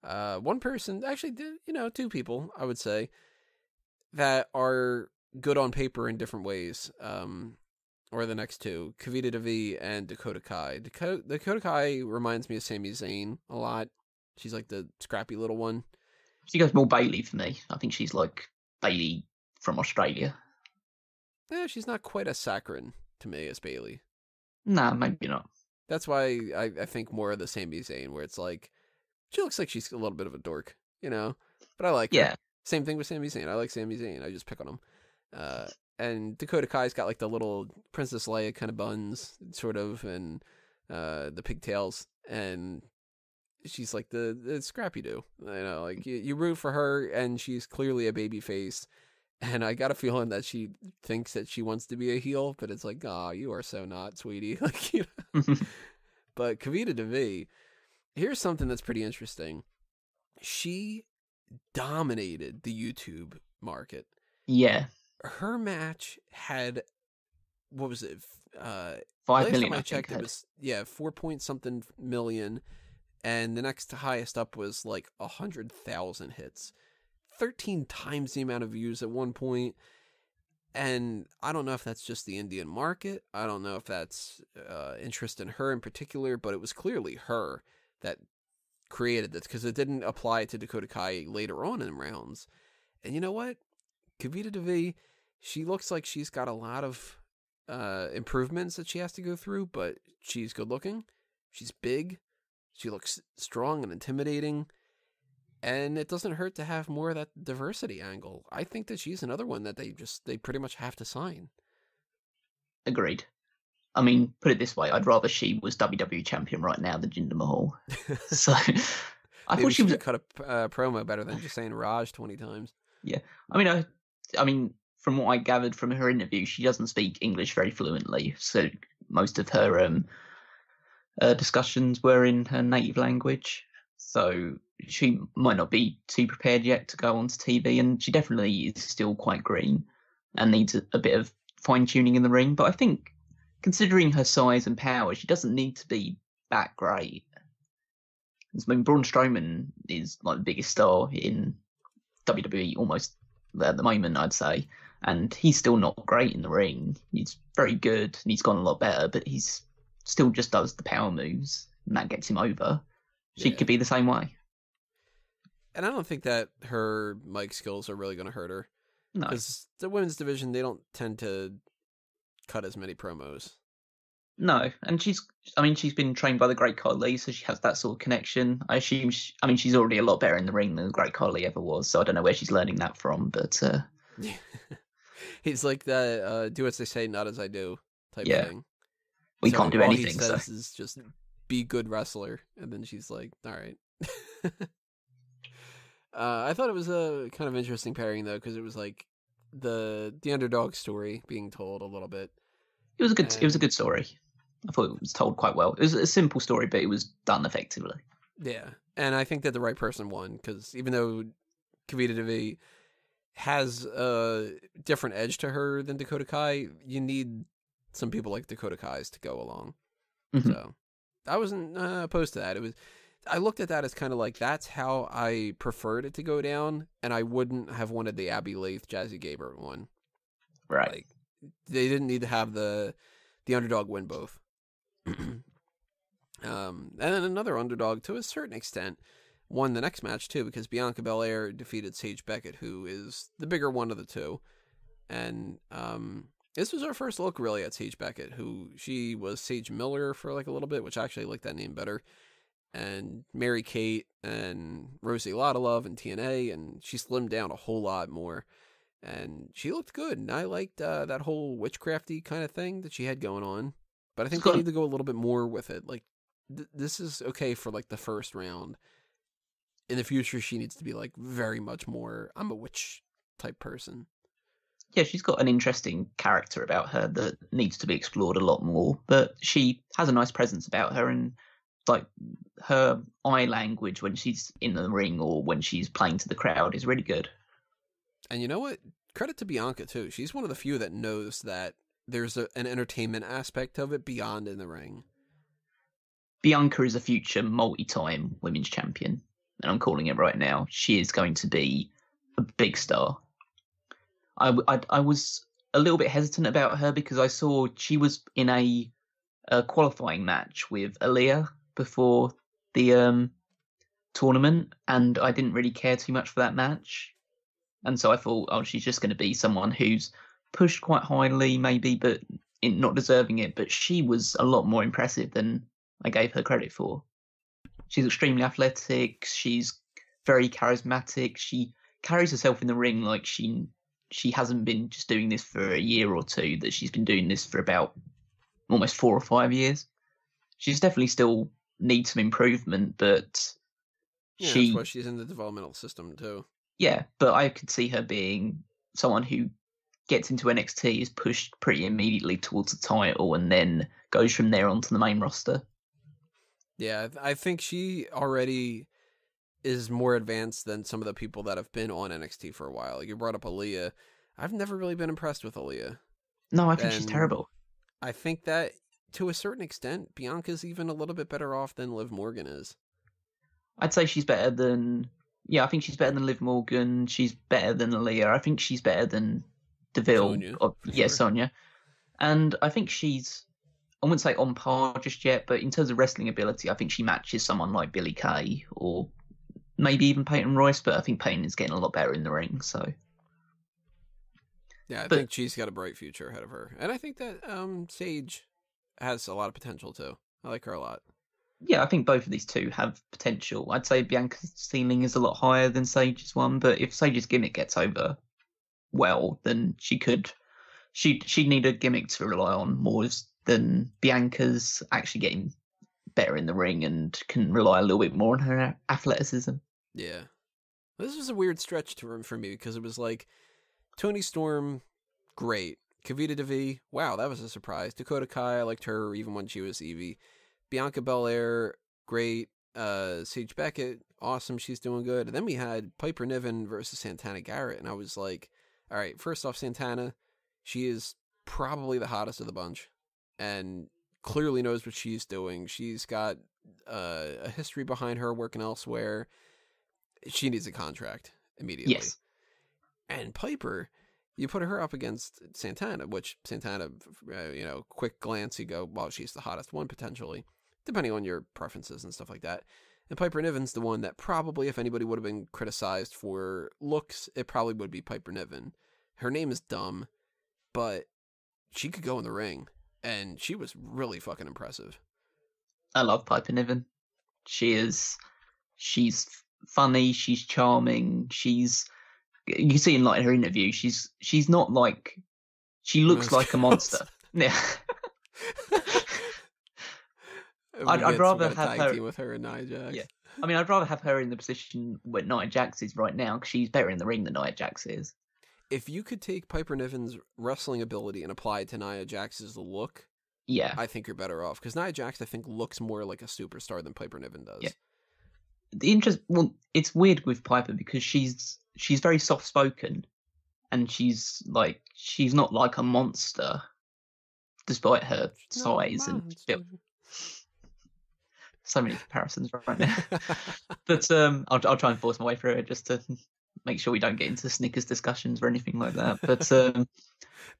One person, actually, two people, I would say, that are good on paper in different ways, or the next two, Kavita Devi and Dakota Kai. Dakota Kai reminds me of Sami Zayn a lot. She's like the scrappy little one.
She goes more Bailey for me. I think she's like Bailey from Australia.
Yeah, she's not quite as saccharine to me as Bailey.
Nah, maybe not.
That's why I think more of the Sami Zayn, where it's like, she looks like she's a little bit of a dork, but I like her. Same thing with Sami Zayn. I like Sami Zayn. I just pick on him. And Dakota Kai's got like the little Princess Leia kind of buns, sort of, and the pigtails, and she's like the scrappy do. Like you root for her, and she's clearly a baby face. And I got a feeling that she thinks that she wants to be a heel, but it's like, you are so not, sweetie. Like, But Kavita Devi, here's something that's pretty interesting. She dominated the YouTube market.
Yeah.
her match had, what was it?
5
last
million,
time I
I
checked,
think.
it was 4 point something million, and the next highest up was like 100,000 hits, 13 times the amount of views at one point. And I don't know if that's just the Indian market. I don't know if that's interest in her in particular, but it was clearly her that created this, because it didn't apply to Dakota Kai later on in rounds. And you know what? Kavita Devi, she looks like she's got a lot of improvements that she has to go through, but she's good looking. She's big. She looks strong and intimidating. And it doesn't hurt to have more of that diversity angle. I think that she's another one that they pretty much have to sign.
Agreed. I mean, put it this way, I'd rather she was WWE champion right now than Jinder Mahal. So I thought she was
cut a promo better than just saying Raj 20 times.
Yeah. I mean, from what I gathered from her interview, she doesn't speak English very fluently. So most of her discussions were in her native language. So she might not be too prepared yet to go onto TV, and she definitely is still quite green and needs a bit of fine tuning in the ring. But I think, considering her size and power, she doesn't need to be that great. I mean, Braun Strowman is like the biggest star in WWE almost at the moment, I'd say, and he's still not great in the ring. He's very good, and he's gone a lot better, but he's still just does the power moves, and that gets him over. She could be the same way.
And I don't think that her mic skills are really going to hurt her.
No.
Because the women's division, they don't tend to cut as many promos.
No, and she's been trained by the Great Khali, so she has that sort of connection. I assume, she's already a lot better in the ring than the Great Khali ever was, so I don't know where she's learning that from, but...
He's like the do as they say, not as I do type of thing.
We can't do anything,
he says is just be good wrestler, and then she's like, all right. I thought it was a kind of interesting pairing, though, because it was like the underdog story being told a little bit.
It was a good story. I thought it was told quite well. It was a simple story, but it was done effectively.
Yeah, and I think that the right person won, because even though Kavita Devi has a different edge to her than Dakota Kai, you need some people like Dakota Kai's to go along. Mm-hmm. So I wasn't opposed to that. I looked at that as kind of like, that's how I preferred it to go down, and I wouldn't have wanted the Abby Lath, Jazzy Gabert one.
Right.
Like, they didn't need to have the underdog win both. And then another underdog, to a certain extent, won the next match too, because Bianca Belair defeated Sage Beckett, who is the bigger one of the two. And this was our first look really at Sage Beckett, who she was Sage Miller for like a little bit, which I actually like that name better. And Mary Kate and Rosie Love in TNA, and she slimmed down a whole lot more. And she looked good, and I liked that whole witchcrafty kind of thing that she had going on. But I think they need to go a little bit more with it. Like, this is okay for like the first round. In the future, she needs to be like very much more, I'm a witch type person.
Yeah, she's got an interesting character about her that needs to be explored a lot more. But she has a nice presence about her, and like her eye language when she's in the ring or when she's playing to the crowd is really good.
And you know what? Credit to Bianca too. She's one of the few that knows that there's an entertainment aspect of it beyond in the ring.
Bianca is a future multi-time women's champion, and I'm calling it right now. She is going to be a big star. I was a little bit hesitant about her because I saw she was in a qualifying match with Aaliyah before the tournament, and I didn't really care too much for that match. And so I thought, oh, she's just going to be someone who's pushed quite highly, maybe, but not deserving it. But she was a lot more impressive than I gave her credit for. She's extremely athletic. She's very charismatic. She carries herself in the ring like she hasn't been just doing this for a year or two, that she's been doing this for about almost 4 or 5 years. She's definitely still needs some improvement, but
yeah, that's why she's in the developmental system too.
Yeah, but I could see her being someone who gets into NXT, is pushed pretty immediately towards the title, and then goes from there onto the main roster.
Yeah, I think she already is more advanced than some of the people that have been on NXT for a while. You brought up Aaliyah. I've never really been impressed with Aaliyah.
No, I think she's
And
terrible.
I think that, to a certain extent, Bianca's even a little bit better off than Liv Morgan is.
I'd say she's better than... Yeah, I think she's better than Liv Morgan. She's better than Aaliyah. I think she's better than Deville.
Sonya,
Yeah,
sure.
Sonya. And I think she's... I wouldn't say on par just yet, but in terms of wrestling ability, I think she matches someone like Billie Kay or maybe even Peyton Royce, but I think Peyton is getting a lot better in the ring, so...
Yeah, I think she's got a bright future ahead of her. And I think that Sage has a lot of potential, too. I like her a lot.
Yeah, I think both of these two have potential. I'd say Bianca's ceiling is a lot higher than Sage's one, but if Sage's gimmick gets over well, then she'd need a gimmick to rely on more than Bianca's actually getting better in the ring and can rely a little bit more on her athleticism.
Yeah. This was a weird stretch for me because it was like Toni Storm, great. Kavita Devi, wow, that was a surprise. Dakota Kai, I liked her even when she was Evie. Bianca Belair, great. Sage Beckett, awesome, she's doing good. And then we had Piper Niven versus Santana Garrett, and I was like, all right, first off, Santana, she is probably the hottest of the bunch and clearly knows what she's doing. She's got a history behind her working elsewhere. She needs a contract immediately.
Yes.
And Piper, you put her up against Santana, which Santana, quick glance, you go, well, she's the hottest one potentially, depending on your preferences and stuff like that. And Piper Niven's the one that probably, if anybody would have been criticized for looks, it probably would be Piper Niven. Her name is dumb, but she could go in the ring, and she was really fucking impressive.
I love Piper Niven. She's funny, she's charming, you can see in like her interview, she's not like, she looks like a monster. Yeah. I'd rather have her
with her and Nia Jax.
Yeah. I mean, I'd rather have her in the position where Nia Jax is right now, because she's better in the ring than Nia Jax is.
If you could take Piper Niven's wrestling ability and apply it to Nia Jax's look,
yeah,
I think you're better off. Because Nia Jax, I think, looks more like a superstar than Piper Niven does.
Yeah. It's weird with Piper because she's very soft spoken, and she's not like a monster, despite her size and build. So many comparisons right now. But I'll try and force my way through it just to make sure we don't get into Snickers discussions or anything like that. But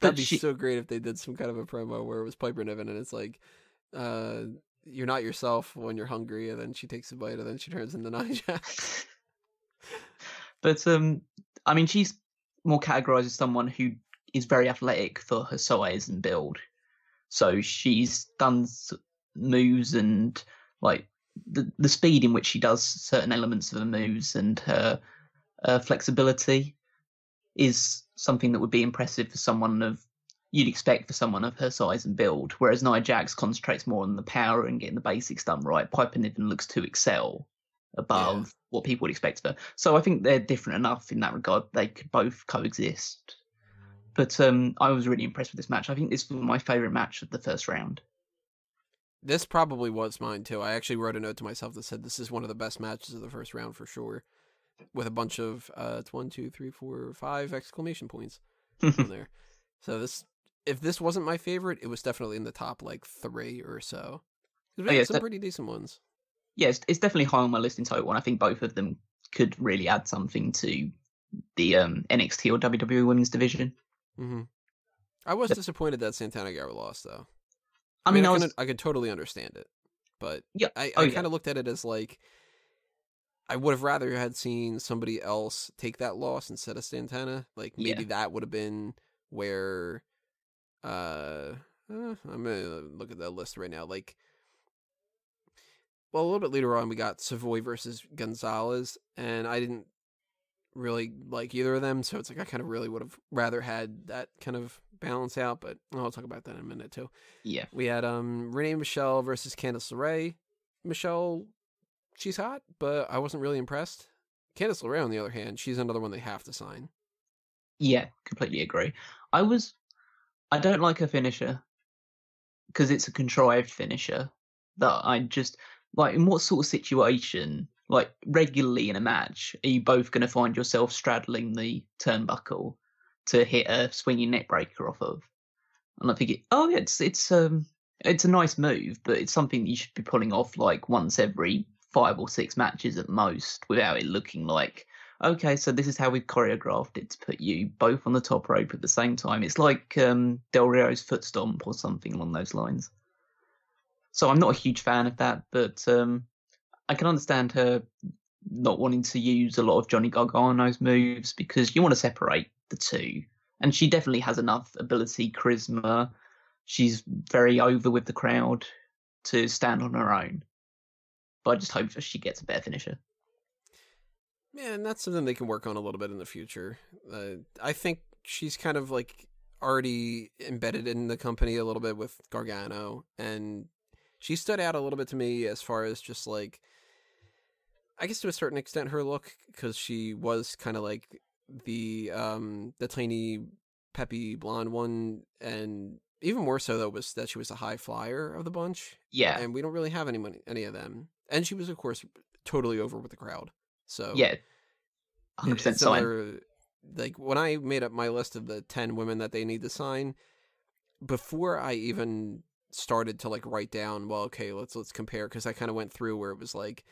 that'd be so great if they did some kind of a promo where it was Piper Niven and it's like, you're not yourself when you're hungry, and then she takes a bite and then she turns into Nia Jax.
But I mean, she's more categorized as someone who is very athletic for her size and build. So she's done moves and like the speed in which she does certain elements of her moves and her flexibility is something that would be impressive for someone you'd expect for someone of her size and build. Whereas Nia Jax concentrates more on the power and getting the basics done right. Piper Niven looks to excel above what people would expect of her. So I think they're different enough in that regard. They could both coexist. But I was really impressed with this match. I think this was my favourite match of the first round.
This probably was mine too. I actually wrote a note to myself that said this is one of the best matches of the first round for sure, with a bunch of it's 1, 2, 3, 4, 5 exclamation points on there. So if this wasn't my favorite, it was definitely in the top like 3 or so. We had some pretty decent ones.
Yeah, it's definitely high on my list in total, and I think both of them could really add something to the NXT or WWE Women's division.
Mm-hmm. I was disappointed that Santana Garrett lost, though.
I mean,
I could totally understand it, but
yeah,
I kind of looked at it as like I would have rather had seen somebody else take that loss instead of Santana. Like maybe that would have been where. I'm gonna look at that list right now. Like, well, a little bit later on, we got Savoy versus Gonzalez, and I didn't really like either of them, so it's like I kind of really would have rather had that kind of balance out, but I'll talk about that in a minute too.
Yeah.
We had Renee Michelle versus Candice LeRae. Michelle, she's hot, but I wasn't really impressed. Candice LeRae, on the other hand, she's another one they have to sign.
Yeah, completely agree. I don't like her finisher because it's a contrived finisher that I just like. In what sort of situation, like regularly in a match, are you both going to find yourself straddling the turnbuckle to hit a swinging neck breaker off of. And I'm thinking, oh, yeah, it's a nice move, but it's something you should be pulling off like once every 5 or 6 matches at most, without it looking like, okay, so this is how we've choreographed it to put you both on the top rope at the same time. It's like Del Rio's foot stomp or something along those lines. So I'm not a huge fan of that, but I can understand her not wanting to use a lot of Johnny Gargano's moves because you want to separate the two. And she definitely has enough ability, charisma. She's very over with the crowd to stand on her own. But I just hope she gets a better finisher.
Yeah, and that's something they can work on a little bit in the future. I think she's kind of like already embedded in the company a little bit with Gargano, and she stood out a little bit to me as far as just like, I guess to a certain extent her look, because she was kind of like the tiny peppy blonde one, and even more so though was that she was a high flyer of the bunch.
Yeah.
And we don't really have any of them. And she was of course totally over with the crowd. So
yeah, 100% sign.
Like when I made up my list of the 10 women that they need to sign, before I even started to like write down, well, okay, let's compare, because I kind of went through where it was like,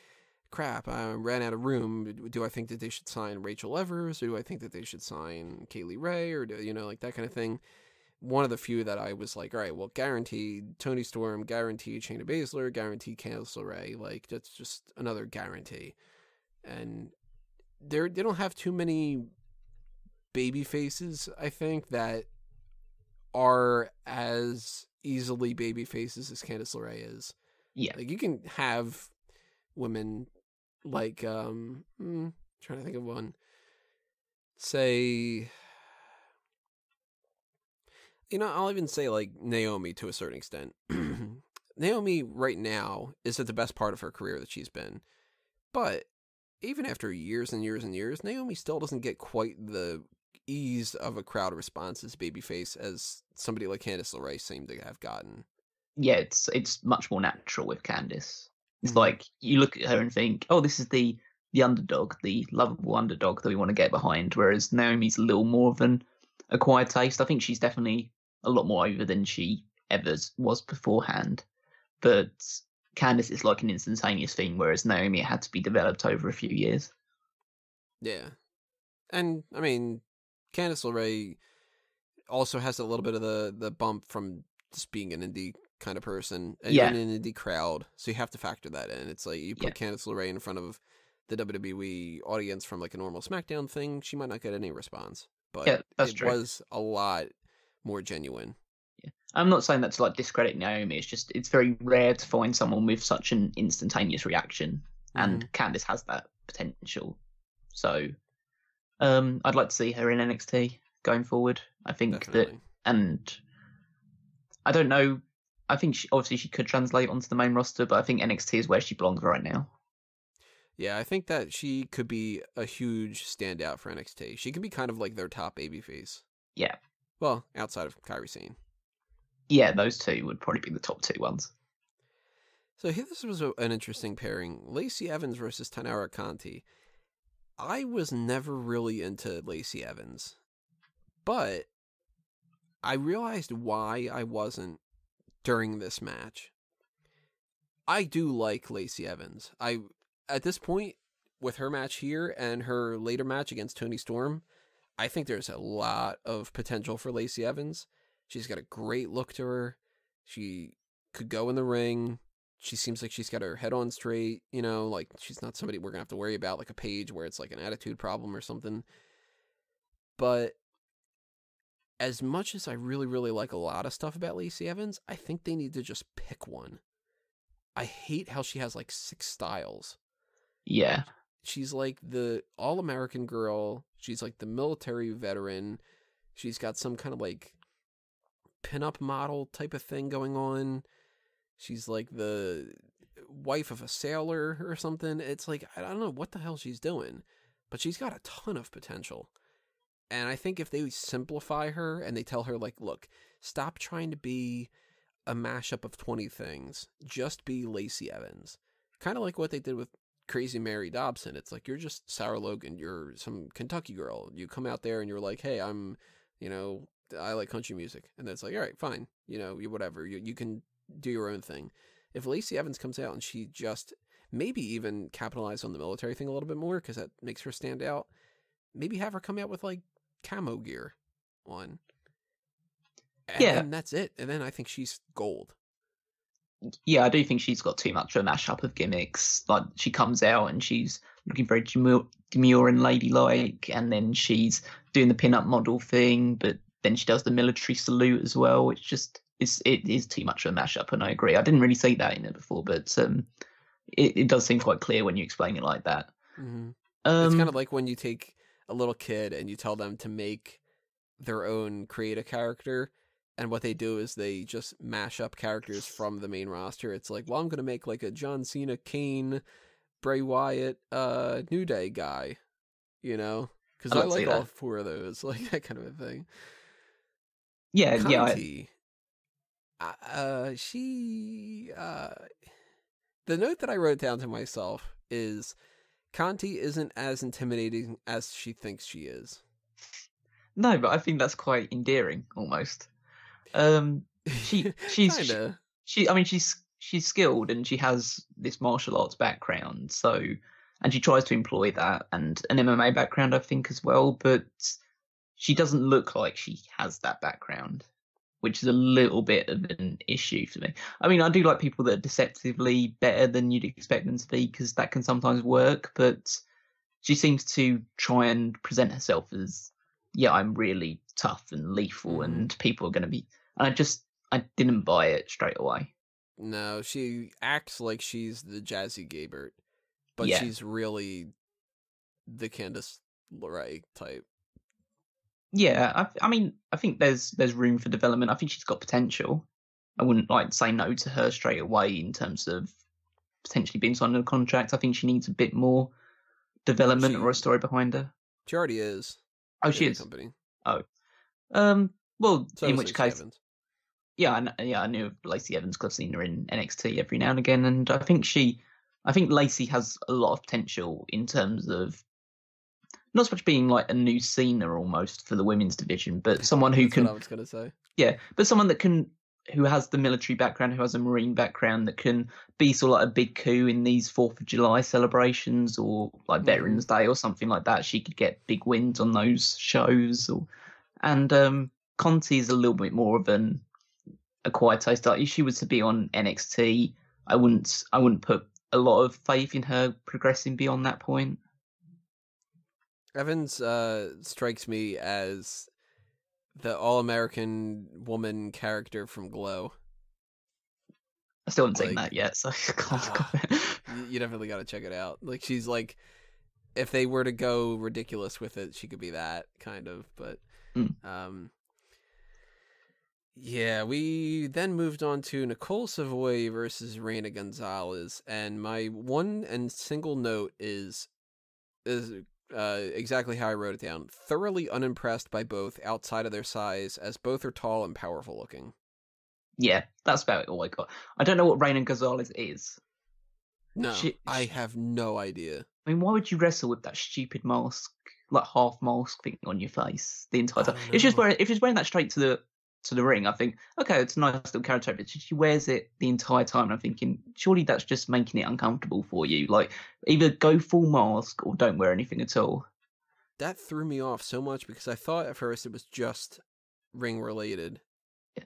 crap, I ran out of room. Do I think that they should sign Rachel Evers, or do I think that they should sign Kaylee Ray, or like that kind of thing? One of the few that I was like, all right, well, guaranteed Toni Storm, guaranteed Shayna Baszler, guaranteed Candice LeRae. Like that's just another guarantee. And they don't have too many baby faces, I think, that are as easily baby faces as Candice LeRae is.
Yeah.
Like you can have women like trying to think of one. Say, I'll even say like Naomi to a certain extent. Naomi right now is at the best part of her career that she's been. But even after years and years and years, Naomi still doesn't get quite the ease of a crowd response as babyface as somebody like Candice LeRae seemed to have gotten.
Yeah, it's much more natural with Candice. It's like you look at her and think, oh, this is the underdog, the lovable underdog that we want to get behind, whereas Naomi's a little more of an acquired taste. I think she's definitely a lot more over than she ever was beforehand. But Candice is like an instantaneous thing, whereas Naomi had to be developed over a few years.
Yeah. And, I mean, Candice LeRae also has a little bit of the bump from just being an indie kind of person, and in an indie crowd, so you have to factor that in. It's like you put Candice LeRae in front of the WWE audience from like a normal SmackDown thing, she might not get any response, but it was a lot more genuine.
Yeah. I'm not saying that to like discredit Naomi. It's very rare to find someone with such an instantaneous reaction, and Candice has that potential. So I'd like to see her in NXT going forward. I think Definitely. And I don't know. I think obviously she could translate onto the main roster, but I think NXT is where she belongs right now.
Yeah, I think that she could be a huge standout for NXT. She could be kind of like their top babyface.
Yeah.
Well, outside of Kairi Sane.
Yeah, those two would probably be the top 2 ones.
So here, this was an interesting pairing. Lacey Evans versus Taynara Conti. I was never really into Lacey Evans, but I realized why I wasn't during this match. I do like Lacey Evans. At this point, with her match here and her later match against Toni Storm, I think there's a lot of potential for Lacey Evans. She's got a great look to her. She could go in the ring. She seems like she's got her head on straight, like she's not somebody we're going to have to worry about like a Paige where it's like an attitude problem or something. But as much as I really, really like a lot of stuff about Lacey Evans, I think they need to just pick one. I hate how she has like 6 styles.
Yeah.
She's like the all-American girl. She's like the military veteran. She's got some kind of like pinup model type of thing going on. She's like the wife of a sailor or something. It's like, I don't know what the hell she's doing, but she's got a ton of potential. And I think if they simplify her and they tell her, like, look, stop trying to be a mashup of 20 things. Just be Lacey Evans. Kind of like what they did with Crazy Mary Dobson. It's like, you're just Sarah Logan. You're some Kentucky girl. You come out there and you're like, hey, I'm I like country music. And it's like, all right, fine. Whatever. You can do your own thing. If Lacey Evans comes out and she just maybe even capitalize on the military thing a little bit more because that makes her stand out, maybe have her come out with like camo gear on. And then that's it. And then I think she's gold.
Yeah, I do think she's got too much of a mashup of gimmicks. Like, she comes out and she's looking very demure and ladylike, and then she's doing the pin-up model thing, but then she does the military salute as well. It's just, it is too much of a mashup, and I agree. I didn't really see that in it before, but it does seem quite clear when you explain it like that.
Mm-hmm. It's kind of like when you take a little kid and you tell them to make their own, create a character, and what they do is they just mash up characters from the main roster. It's like, well, I'm going to make like a John Cena, Kane, Bray Wyatt, New Day guy, because I like all 4 of those, like that kind of a thing.
Yeah,
Conti, the note that I wrote down to myself is Conti isn't as intimidating as she thinks she is.
No, but I think that's quite endearing, almost. She's
Kinda.
She's skilled and she has this martial arts background, and she tries to employ that and an MMA background, I think, as well, but she doesn't look like she has that background, which is a little bit of an issue for me. I mean, I do like people that are deceptively better than you'd expect them to be, because that can sometimes work, but she seems to try and present herself as, I'm really tough and lethal, and people are going to be... And I didn't buy it straight away.
No, she acts like she's the Jazzy Gabert, but she's really the Candice LeRae type.
Yeah, I think there's room for development. I think she's got potential. I wouldn't say no to her straight away in terms of potentially being signed under a contract. I think she needs a bit more development or a story behind her.
She already is.
Oh, she is.
Company.
Oh, well,
so
in which
Lacey
case,
Evans.
I knew of Lacey Evans because I've seen her in NXT every now and again, and I think Lacey has a lot of potential in terms of not so much being like a new Cena almost for the women's division, but someone who can.
What I was gonna say.
Yeah, but someone who has the military background, who has a Marine background, that can be sort of like a big coup in these 4th of July celebrations or like Veterans Day or something like that. She could get big wins on those shows, and Conti is a little bit more of a quiet taste. Like, if she was to be on NXT, I wouldn't put a lot of faith in her progressing beyond that point.
Evans strikes me as the all-American woman character from Glow.
I still haven't seen that yet, so I can't comment.
You definitely got to check it out. Like, she's like, if they were to go ridiculous with it, she could be that kind of. But yeah, we then moved on to Nicole Savoy versus Reina Gonzalez, and my one and single note is exactly how I wrote it down. Thoroughly unimpressed by both outside of their size, as both are tall and powerful looking.
Yeah, that's about all I got. I don't know what Reina Gonzalez is.
No, I have no idea.
I mean, why would you wrestle with that stupid mask, like half mask thing on your face the entire time? If she's wearing that straight to the ring, I think, okay, it's a nice little character, but she wears it the entire time, and I'm thinking, surely that's just making it uncomfortable for you. Like, either go full mask or don't wear anything at all.
That threw me off so much because I thought at first it was just ring related.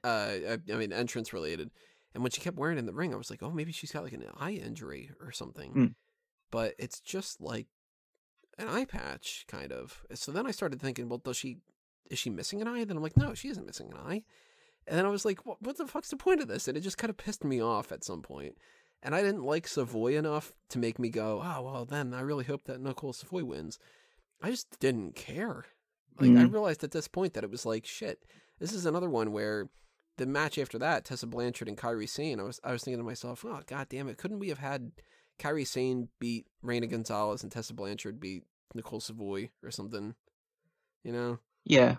Entrance related. And when she kept wearing it in the ring, I was like, oh, maybe she's got like an eye injury or something. But it's just like an eye patch, kind of. So then I started thinking, well, is she missing an eye? Then I'm like, no, she isn't missing an eye. And then I was like, what the fuck's the point of this? And it just kind of pissed me off at some point. And I didn't like Savoy enough to make me go, oh, well, then I really hope that Nicole Savoy wins. I just didn't care. Like, I realized at this point that it was like, shit, this is another one where the match after that, Tessa Blanchard and Kairi Sane, I was thinking to myself, oh, god damn it, couldn't we have had Kairi Sane beat Reina Gonzalez and Tessa Blanchard beat Nicole Savoy or something, you know?
Yeah.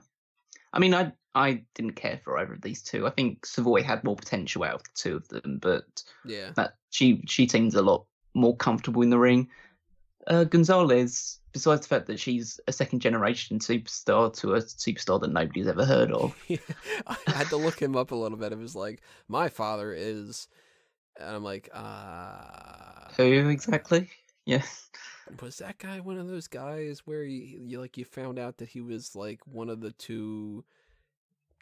I mean, I didn't care for either of these two. I think Savoy had more potential out of the two of them, but
yeah,
that she seems a lot more comfortable in the ring. Gonzalez, besides the fact that she's a second generation superstar to a superstar that nobody's ever heard of.
Yeah, I had to look him up a little bit. It was like, my father is, and I'm like,
Who exactly? Yeah.
was that guy one of those guys where you found out that he was like one of the two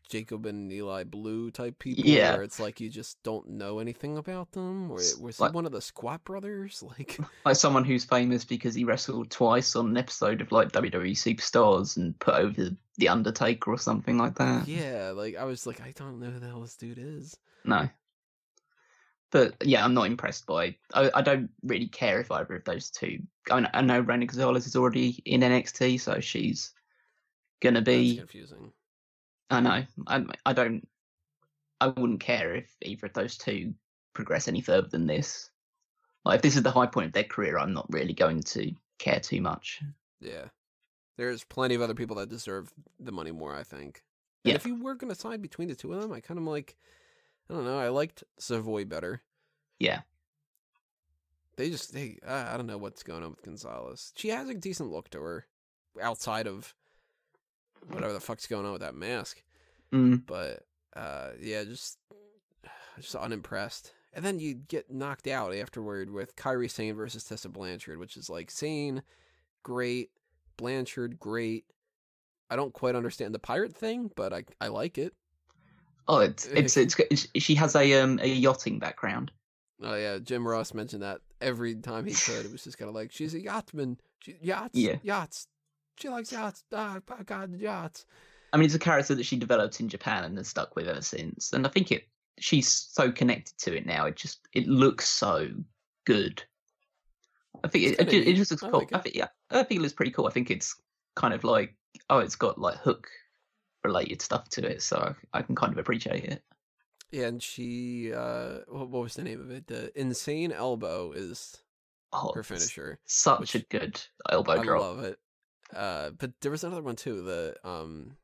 Jacob and Eli Blue type people,
Yeah.
where it's like you just don't know anything about them? Or was he
Like,
one of the Squat Brothers?
like someone who's famous because he wrestled twice on an episode of like WWE Superstars and put over the Undertaker or something like that.
Yeah, like I was like, I don't know who the hell this dude is.
No. But yeah, I'm not impressed by. I don't really care if either of those two. I know Reyna Gonzalez is already in NXT, so she's gonna be.
That's confusing.
I know. I don't. I wouldn't care if either of those two progress any further than this. Like, if this is the high point of their career, I'm not really going to care too much.
Yeah, there's plenty of other people that deserve the money more, I think. And
Yeah.
if you were gonna decide between the two of them, I kind of like. I don't know. I liked Savoy better.
Yeah.
I don't know what's going on with Gonzalez. She has a decent look to her, outside of whatever the fuck's going on with that mask. But yeah, just unimpressed. And then you get knocked out afterward with Kairi Sane versus Tessa Blanchard, which is like Sane, great, Blanchard, great. I don't quite understand the pirate thing, but I like it.
Oh, it's she has a yachting background.
Oh yeah, Jim Ross mentioned that every time he could. It was just kind of like, she's a yachtsman. Yachts. She likes yachts. Ah, God, yachts.
I mean, it's a character that she developed in Japan and has stuck with ever since. And I think she's so connected to it now. It looks so good. I think it just looks cool. I think it looks pretty cool. I think it's kind of like, it's got like Hook related stuff to it, so I can kind of appreciate it.
Yeah, and she, what was the name of it? The Insane Elbow is her finisher.
Such a good elbow drop.
I love it. But there was another one too. God,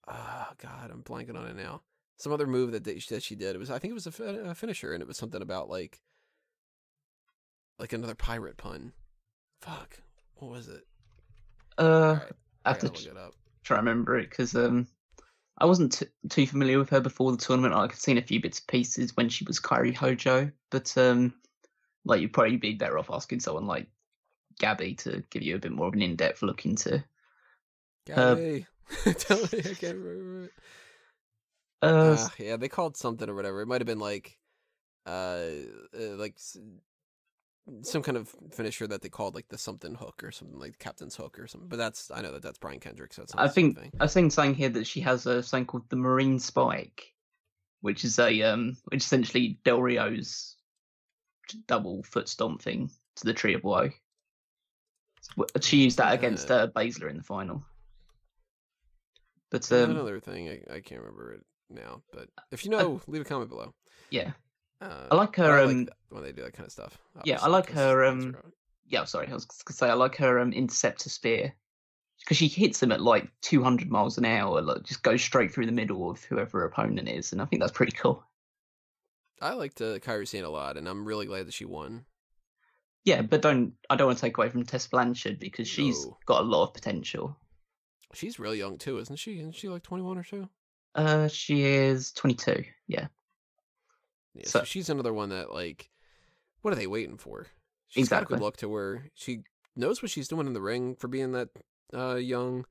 I'm blanking on it now. Some other move that she did. I think it was a finisher, and it was something about like another pirate pun. Fuck, what was it?
Right, I have to
look it up.
Try to remember it because I wasn't too familiar with her before the tournament. I've seen a few bits and pieces when she was Kairi Hojo, but like, you'd probably be better off asking someone like Gabby to give you a bit more of an in-depth look into.
Gabby, tell me, I can't remember it. Yeah, they called something or whatever. It might have been like some kind of finisher that they called like the something hook or something, like Captain's Hook or something. But I know that's Brian Kendrick, so it's not the same thing.
I've seen something here that she has something called the Marine Spike, which is which essentially Del Rio's double foot stomp thing to the Tree of Woe. She used that against Baszler in the final. But
another thing, I can't remember it now. But if you know, leave a comment below.
Yeah. I like her
when they do that kind of stuff.
Yeah, I like her yeah, sorry, I was gonna say I like her interceptor spear, because she hits them at like 200 miles an hour, like just goes straight through the middle of whoever her opponent is, and I think that's pretty cool.
I liked Kairi Sane a lot, and I'm really glad that she won.
Yeah, but I don't want to take away from Tess Blanchard, because she's got a lot of potential.
She's really young too, isn't she? Isn't she like 21 or so?
She is 22. Yeah.
Yeah, so she's another one that, like, what are they waiting for? She's got a good look to her. She knows what she's doing in the ring for being that young.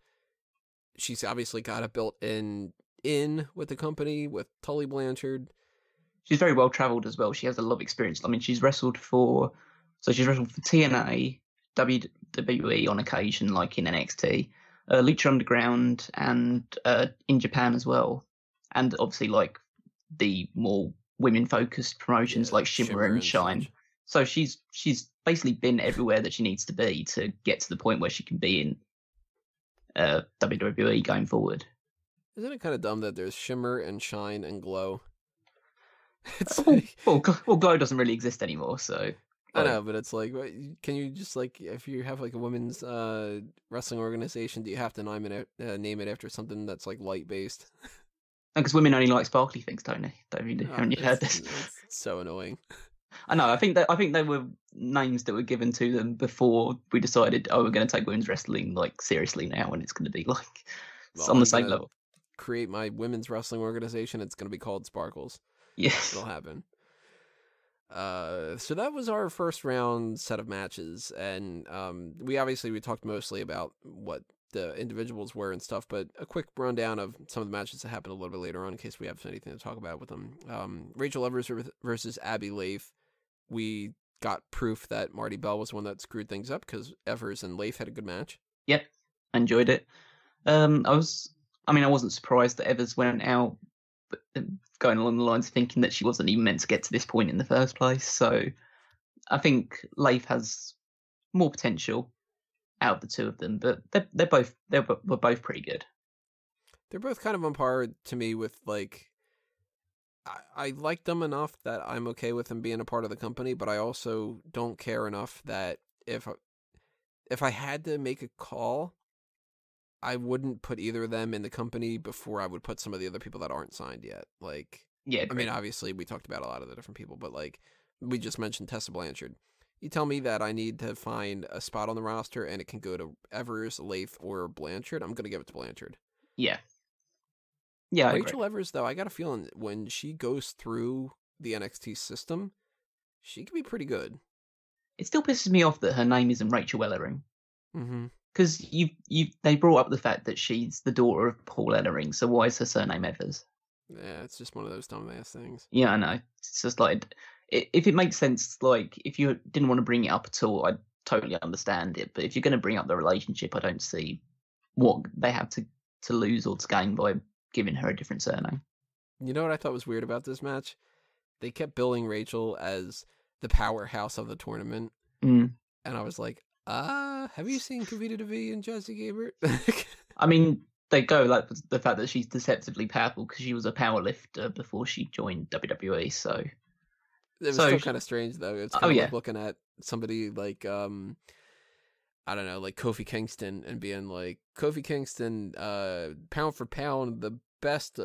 She's obviously got a built-in with the company, with Tully Blanchard.
She's very well traveled as well. She has a lot of experience. I mean, she's wrestled for TNA, WWE on occasion, like in NXT, Lucha Underground, and in Japan as well. And obviously, like, the more women-focused promotions like Shimmer and Shine. Such. So she's basically been everywhere that she needs to be to get to the point where she can be in WWE going forward.
Isn't it kind of dumb that there's Shimmer and Shine and Glow? It's
well, Glow doesn't really exist anymore, so...
I know, but it's like, can you just, like, if you have like a women's wrestling organization, do you have to name it after something that's like light-based?
Because women only like sparkly things, don't they? Haven't you heard this?
It's so annoying.
I know. I think they were names that were given to them before we decided, oh, we're going to take women's wrestling like seriously now, and it's going to be like it's
Well,
on the
I'm
same
gonna
level.
create my women's wrestling organization. It's gonna be called Sparkles.
Yes.
It'll happen. So that was our first round set of matches, and we talked mostly about what the individuals were and stuff, but a quick rundown of some of the matches that happened a little bit later on in case we have anything to talk about with them. Rachel Evers versus Abby Leif. We got proof that Marty Bell was the one that screwed things up because Evers and Leif had a good match.
Yep. I enjoyed it. I wasn't surprised that Evers went out, but going along the lines of thinking that she wasn't even meant to get to this point in the first place. So I think Leif has more potential out of the two of them, but were both pretty good.
They're both kind of on par to me with like I like them enough that I'm okay with them being a part of the company, but I also don't care enough that if I had to make a call, I wouldn't put either of them in the company before I would put some of the other people that aren't signed yet. Like,
yeah,
I mean, obviously we talked about a lot of the different people, but like we just mentioned Tessa Blanchard. You tell me that I need to find a spot on the roster and it can go to Evers, Leif, or Blanchard, I'm going to give it to Blanchard.
Yeah. Yeah,
Rachel Evers, though, I got a feeling when she goes through the NXT system, she can be pretty good.
It still pisses me off that her name isn't Rachel Ellering.
Mm-hmm.
Because they brought up the fact that she's the daughter of Paul Ellering, so why is her surname Evers?
Yeah, it's just one of those dumbass things.
Yeah, I know. It's just like, if it makes sense, like, if you didn't want to bring it up at all, I totally understand it. But if you're going to bring up the relationship, I don't see what they have to lose or to gain by giving her a different surname.
You know what I thought was weird about this match? They kept billing Rachel as the powerhouse of the tournament.
Mm.
And I was like, have you seen Kavita Devi and Jesse Gabert?
I mean, they go like the fact that she's deceptively powerful because she was a power lifter before she joined WWE. So
it was still kind of strange though. It's kind of like looking at somebody like I don't know, like Kofi Kingston and being like, Kofi Kingston, pound for pound, the best,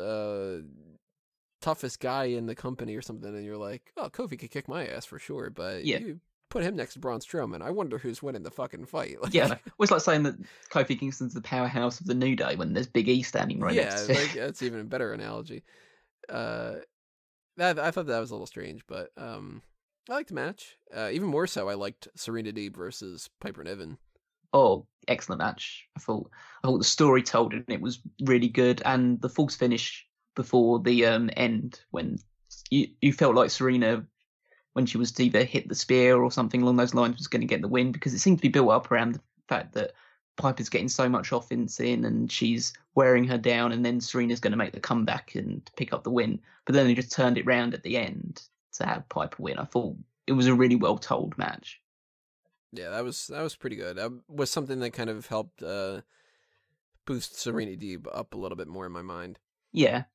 toughest guy in the company or something, and you're like, oh, Kofi could kick my ass for sure, but you put him next to Braun Strowman, I wonder who's winning the fucking fight. Like,
yeah, it's like saying that Kofi Kingston's the powerhouse of the New Day when there's Big E standing right next to him.
Yeah, that's even a better analogy. I thought that was a little strange, but I liked the match. Even more so, I liked Serena Deeb versus Piper Niven.
Oh, excellent match. I thought the story told and it was really good, and the false finish before the end when you felt like Serena, when she was to either hit the spear or something along those lines, was going to get the win, because it seemed to be built up around the fact that Piper's getting so much offense in and she's wearing her down, and then Serena's going to make the comeback and pick up the win. But then they just turned it round at the end to have Piper win. I thought it was a really well told match.
Yeah, that was pretty good. That was something that kind of helped boost Serena Deeb up a little bit more in my mind.
Yeah,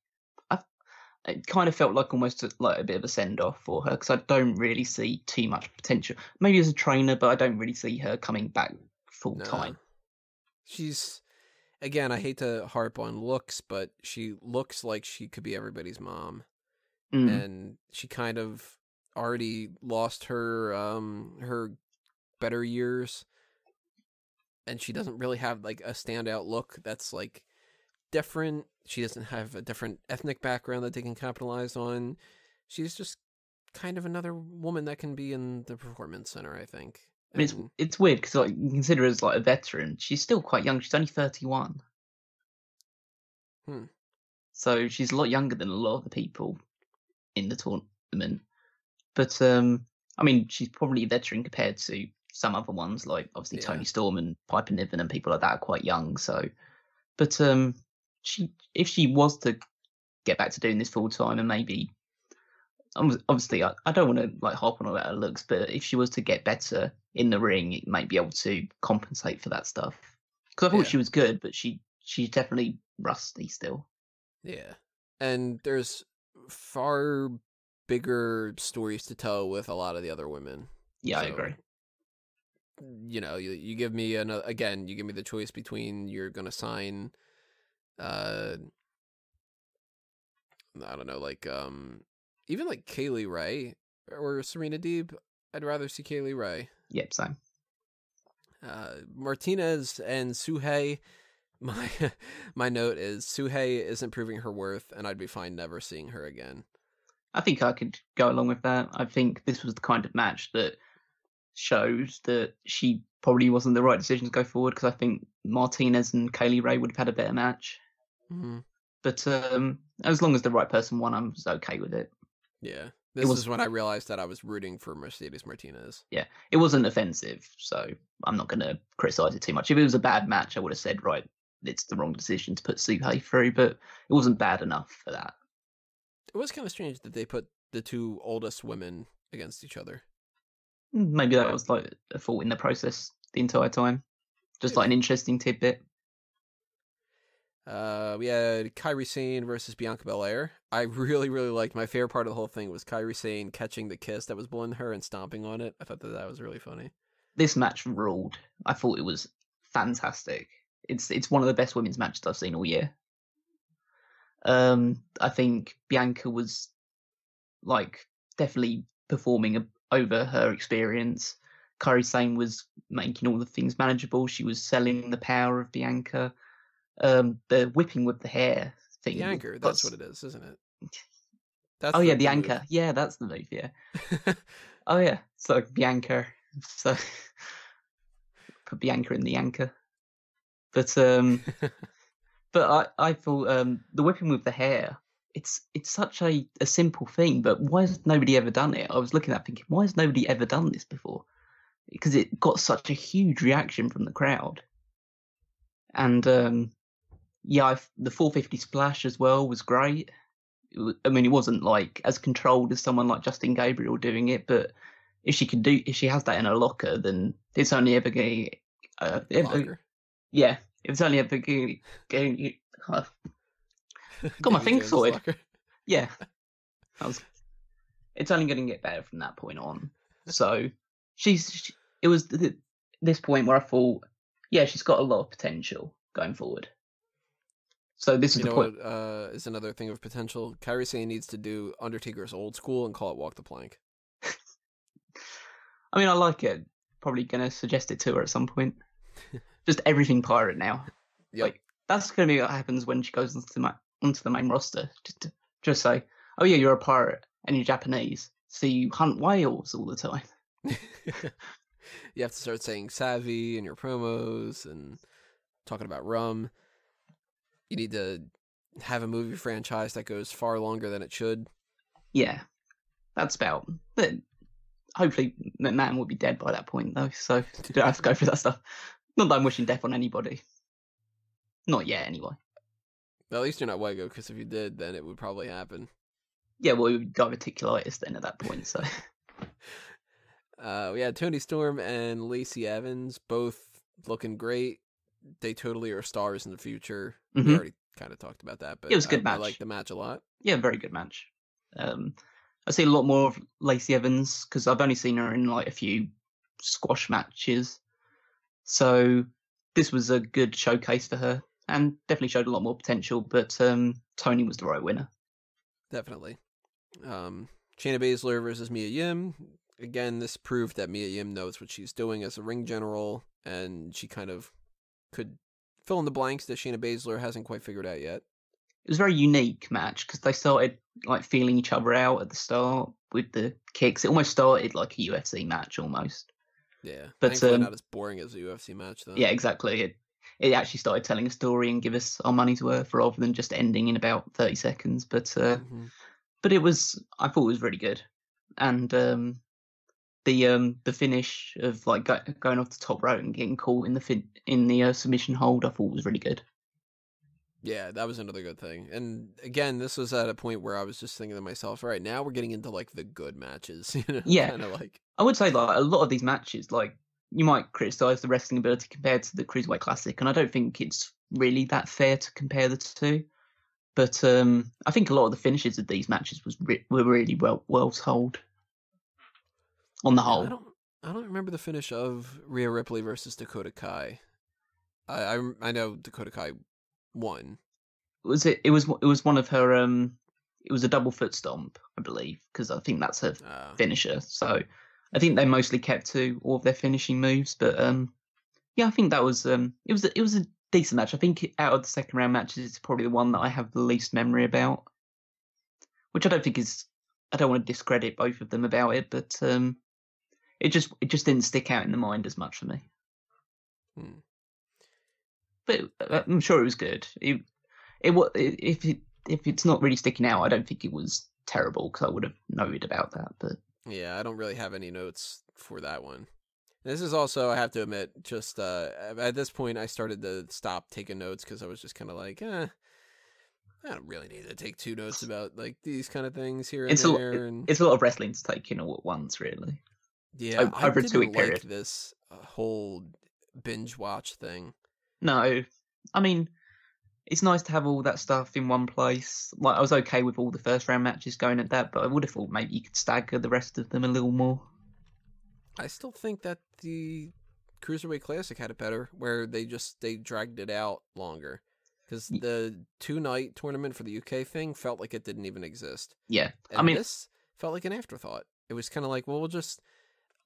it kind of felt like almost like a bit of a send off for her, because I don't really see too much potential. Maybe as a trainer, but I don't really see her coming back full time.
She's, again, I hate to harp on looks, but she looks like she could be everybody's mom, and she kind of already lost her her better years, and she doesn't really have like a standout look that's like different. She doesn't have a different ethnic background that they can capitalize on. She's just kind of another woman that can be in the performance center, I think.
I mean, it's weird because like, you consider her as like a veteran. She's still quite young. She's only 31. So she's a lot younger than a lot of the people in the tournament. But I mean, she's probably a veteran compared to some other ones, like obviously Toni Storm and Piper Niven and people like that are quite young. So, but if she was to get back to doing this full time, and maybe, obviously I don't want to like harp on about her looks, but if she was to get better in the ring, it might be able to compensate for that stuff. Because I thought she was good, but she's definitely rusty still.
Yeah, and there's far bigger stories to tell with a lot of the other women.
Yeah, so, I agree.
You know, you give me you give me the choice between you're gonna sign, I don't know, like even like Kaylee Ray or Serena Deeb, I'd rather see Kaylee Ray.
Yep, same.
Martinez and Suhei. My note is Suhei isn't proving her worth, and I'd be fine never seeing her again.
I think I could go along with that. I think this was the kind of match that shows that she probably wasn't the right decision to go forward, because I think Martinez and Kaylee Ray would have had a better match.
Mm-hmm.
But as long as the right person won, I was okay with it.
Yeah. This is when I realized that I was rooting for Mercedes Martinez.
Yeah, it wasn't offensive, so I'm not going to criticize it too much. If it was a bad match, I would have said, right, it's the wrong decision to put Suhei through, but it wasn't bad enough for that.
It was kind of strange that they put the two oldest women against each other.
Maybe that was like a fault in the process the entire time. Just like an interesting tidbit.
We had Kairi Sane versus Bianca Belair. I really, really liked, my favorite part of the whole thing was Kairi Sane catching the kiss that was blown to her and stomping on it. I thought that was really funny.
This match ruled. I thought it was fantastic. It's one of the best women's matches I've seen all year. I think Bianca was like definitely performing over her experience. Kairi Sane was making all the things manageable. She was selling the power of Bianca. The whipping with the hair thing.
The anchor, that's what it is, isn't it?
That's the anchor. Move. Yeah, that's the move, yeah. Oh, yeah. So, Bianca. So, put Bianca in the anchor. But I thought the whipping with the hair, it's such a simple thing, but why has nobody ever done it? I was looking at that thinking, why has nobody ever done this before? Because it got such a huge reaction from the crowd. And, the 450 splash as well was great. It wasn't like as controlled as someone like Justin Gabriel doing it, but if she has that in her locker, then it's only ever going. It's only ever going. Got my thing sorted. Yeah, it's only going to get better from that point on. So it was this point where I thought, yeah, she's got a lot of potential going forward. So this is the point.
Is another thing of potential. Kairi Sane needs to do Undertaker's old school and call it Walk the Plank.
I mean, I like it. Probably going to suggest it to her at some point. Just everything pirate now.
Yep.
Like that's going to be what happens when she goes onto the main roster. Just say, oh yeah, you're a pirate and you're Japanese, so you hunt whales all the time.
You have to start saying savvy in your promos and talking about rum. You need to have a movie franchise that goes far longer than it should.
Yeah, that's about it. Hopefully, McMahon will be dead by that point, though, so you don't have to go through that stuff. Not that I'm wishing death on anybody. Not yet, anyway.
Well, at least you're not Wego, because if you did, then it would probably happen.
Yeah, well, we would die of diverticulitis then at that point, so...
We had Toni Storm and Lacey Evans, both looking great. They totally are stars in the future. Mm-hmm. We already kind of talked about that, but
it was a good match.
I liked the match a lot.
Yeah, very good match. I see a lot more of Lacey Evans because I've only seen her in like a few squash matches. So this was a good showcase for her and definitely showed a lot more potential, but Toni was the right winner.
Definitely. Shayna Baszler versus Mae Young. Again, this proved that Mae Young knows what she's doing as a ring general, and she kind of could fill in the blanks that Shayna Baszler hasn't quite figured out yet.
It was a very unique match because they started like feeling each other out at the start with the kicks. It almost started like a UFC match almost.
Yeah, but not as boring as a UFC match though.
Yeah, exactly. It actually started telling a story and give us our money's worth rather than just ending in about 30 seconds. But but it was, I thought it was really good, and the finish of like going off the top rope and getting caught in the submission hold, I thought was really good.
Yeah, that was another good thing. And again, this was at a point where I was just thinking to myself, all right, now we're getting into like the good matches. You know?
Yeah,
kind of like
I would say like a lot of these matches, like you might criticize the wrestling ability compared to the Cruiserweight Classic, and I don't think it's really that fair to compare the two. But I think a lot of the finishes of these matches were really well told. On the whole,
I don't remember the finish of Rhea Ripley versus Dakota Kai. I know Dakota Kai won.
It was one of her it was a double foot stomp, I believe, because I think that's her
Oh.
finisher. So I think they mostly kept to all of their finishing moves. But yeah, I think that was it was a decent match. I think out of the second round matches, it's probably the one that I have the least memory about. Which I don't think is. I don't want to discredit both of them about it, but it just didn't stick out in the mind as much for me. But I'm sure it was good. If it's not really sticking out, I don't think it was terrible because I would have noted about that. But
yeah, I don't really have any notes for that one. This is also, I have to admit, just at this point, I started to stop taking notes because I was just kind of like, I don't really need to take 2 notes about like these kind of things here and there.
It's a lot of wrestling to take in all at once, really.
Yeah, I
over a
didn't
2-week
like
period.
this whole binge watch thing.
No, I mean, it's nice to have all that stuff in one place. Like, I was okay with all the first round matches going at that, but I would have thought maybe you could stagger the rest of them a little more.
I still think that the Cruiserweight Classic had it better, where they dragged it out longer. Because the 2-night tournament for the UK thing felt like it didn't even exist.
Yeah.
And this felt like an afterthought. It was kind of like, well, we'll just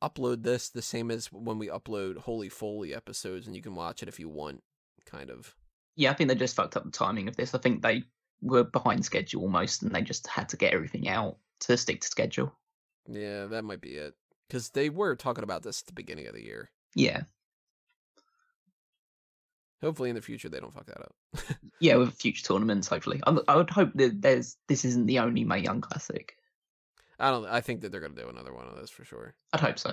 upload this the same as when we upload Holy Foley episodes, and you can watch it if you want, kind of.
Yeah, I think they just fucked up the timing of this. I think they were behind schedule almost, and they just had to get everything out to stick to schedule.
Yeah, that might be it. Because they were talking about this at the beginning of the year.
Yeah.
Hopefully in the future they don't fuck that up.
Yeah, with future tournaments, hopefully. I would hope that this isn't the only Mae Young Classic.
I think that they're going to do another one of those for sure.
I'd hope so.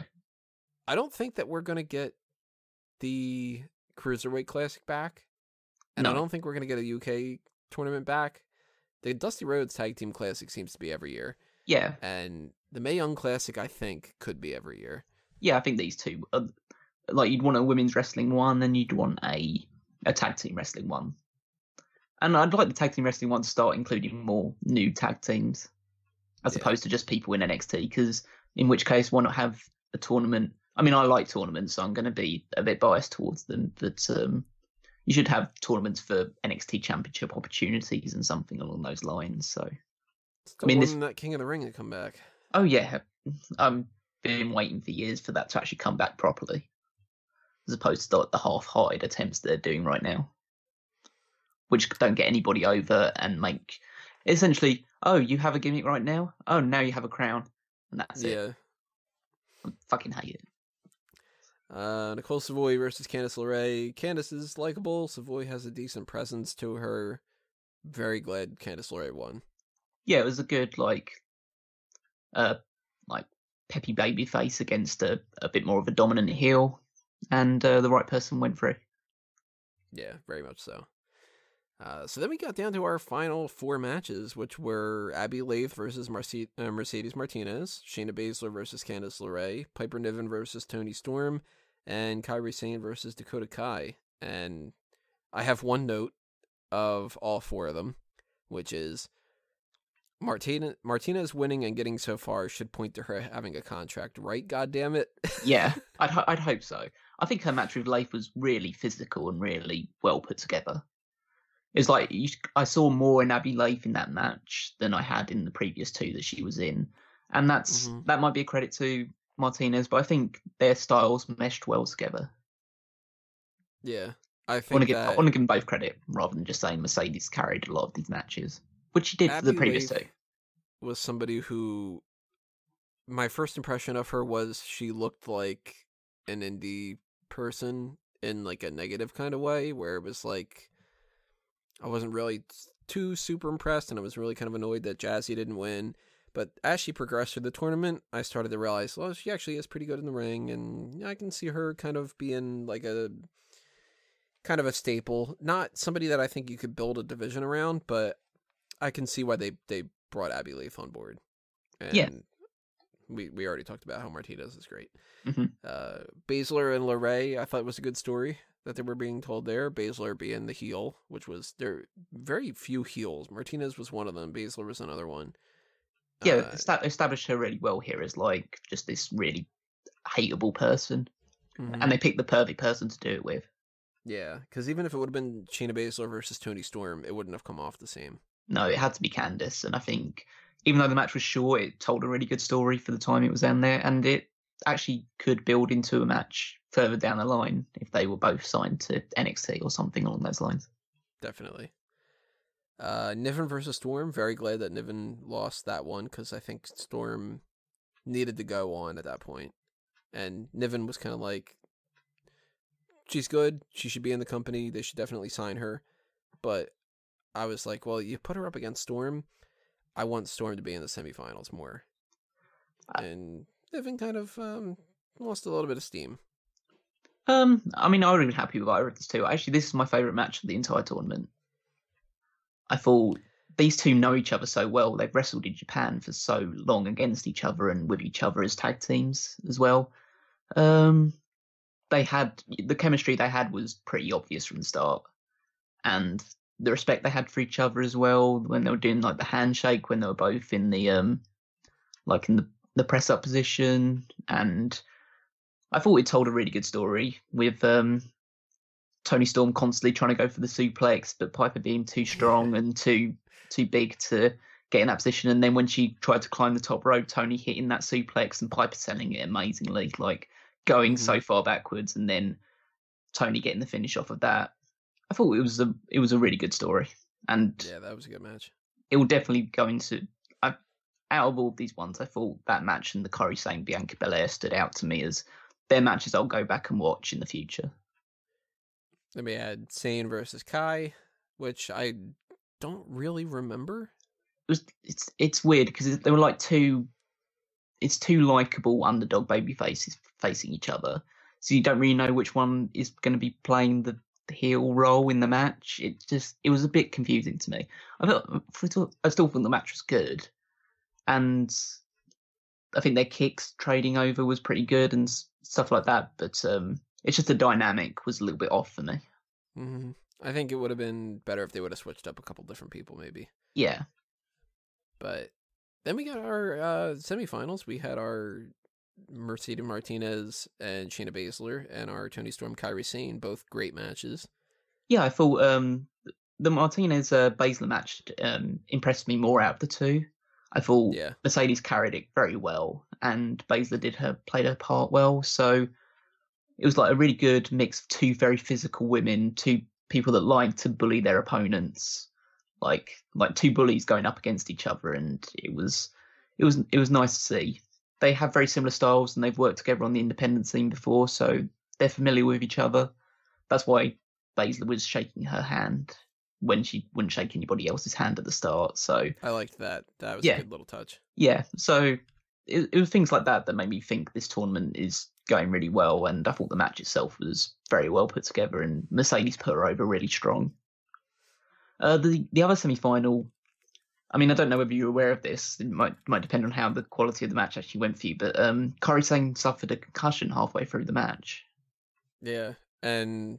I don't think that we're going to get the Cruiserweight Classic back. And
No.
I don't think we're going to get a UK tournament back. The Dusty Rhodes Tag Team Classic seems to be every year.
Yeah.
And the Mae Young Classic, I think, could be every year.
Yeah, I think these two. Like, you'd want a women's wrestling one, and you'd want a tag team wrestling one. And I'd like the tag team wrestling one to start including more new tag teams, as opposed to just people in NXT, because in which case, why not have a tournament? I mean, I like tournaments, so I'm going to be a bit biased towards them, but you should have tournaments for NXT Championship opportunities and something along those lines. So,
Still wanting that King of the Ring to come back.
Oh yeah, I've been waiting for years for that to actually come back properly, as opposed to the half-hearted attempts they're doing right now, which don't get anybody over and make essentially, oh, you have a gimmick right now? Oh, now you have a crown, and that's it. I fucking hate it.
Nicole Savoy versus Candice LeRae. Candice is likable. Savoy has a decent presence to her. Very glad Candice LeRae won.
Yeah, it was a good like peppy baby face against a bit more of a dominant heel, and the right person went through.
Yeah, very much so. So then we got down to our final 4 matches, which were Abby Laith versus Mercedes Martinez, Shayna Baszler versus Candice LeRae, Piper Niven versus Toni Storm, and Kairi Sane versus Dakota Kai. And I have one note of all 4 of them, which is Martinez winning and getting so far should point to her having a contract, right? God damn it!
Yeah, I'd hope so. I think her match with Laith was really physical and really well put together. It's like I saw more in Abby Laith in that match than I had in the previous 2 that she was in, and that might be a credit to Martinez, but I think their styles meshed well together.
Yeah, I think
I want to give them both credit rather than just saying Mercedes carried a lot of these matches, which she did for the previous 2.
Was somebody who, my first impression of her was she looked like an indie person in like a negative kind of way, where it was like I wasn't really too super impressed, and I was really kind of annoyed that Jazzy didn't win. But as she progressed through the tournament, I started to realize, well, she actually is pretty good in the ring, and I can see her kind of being like a staple. Not somebody that I think you could build a division around, but I can see why they brought Abby Laith on board. And
yeah.
We already talked about how Martinez is great.
Mm-hmm.
Baszler and LeRae, I thought it was a good story that they were being told there. Baszler being the heel, which was there very few heels. Martinez was one of them. Baszler was another one.
Yeah, established her really well here as like just this really hateable person, and they picked the perfect person to do it with.
Yeah, because even if it would have been Shayna Baszler versus Toni Storm, it wouldn't have come off the same.
No, it had to be Candice, and I think even though the match was short, it told a really good story for the time it was down there, and it actually could build into a match further down the line if they were both signed to NXT or something along those lines.
Definitely. Niven versus Storm. Very glad that Niven lost that one because I think Storm needed to go on at that point. And Niven was kind of like, she's good. She should be in the company. They should definitely sign her. But I was like, well, you put her up against Storm. I want Storm to be in the semifinals more. And Niven kind of lost a little bit of steam.
I mean, I would have been happy with either of these two. Actually, this is my favourite match of the entire tournament. I thought these two know each other so well. They've wrestled in Japan for so long against each other and with each other as tag teams as well. They had the chemistry they had was pretty obvious from the start, and the respect they had for each other as well when they were doing like the handshake when they were both in the like in the press up position. And I thought it told a really good story with Tony Storm constantly trying to go for the suplex, but Piper being too strong and too big to get in that position. And then when she tried to climb the top rope, Tony hitting that suplex and Piper selling it amazingly, like going so far backwards, and then Tony getting the finish off of that. I thought it was a really good story, and
yeah, that was a good match.
It will definitely go into. Out of all of these ones, I thought that match and the Kairi Sane Bianca Belair stood out to me as their matches I'll go back and watch in the future.
Then we had Sane versus Kai, which I don't really remember.
It's weird because they were like two likable underdog baby faces facing each other, so you don't really know which one is going to be playing the heel role in the match. It was a bit confusing to me. I still thought the match was good, and I think their kicks trading over was pretty good and stuff like that, but it's just the dynamic was a little bit off for me.
Mm-hmm. I think it would have been better if they would have switched up a couple different people, maybe.
Yeah.
But then we got our semifinals. We had our Mercedes Martinez and Shayna Baszler and our Toni Storm Kairi Sane, both great matches.
Yeah, I thought the Martinez Baszler match impressed me more out of the two. I thought Mercedes carried it very well, and Baszler played her part well. So it was like a really good mix of two very physical women, two people that like to bully their opponents, like two bullies going up against each other, and it was nice to see. They have very similar styles, and they've worked together on the independent scene before, so they're familiar with each other. That's why Baszler was shaking her hand when she wouldn't shake anybody else's hand at the start. So
I liked that. That was a good little touch.
Yeah, so it was things like that made me think this tournament is going really well, and I thought the match itself was very well put together, and Mercedes put her over really strong. The other semi-final, I mean, I don't know whether you're aware of this. It might depend on how the quality of the match actually went for you, but Kairi Sane suffered a concussion halfway through the match.
Yeah, and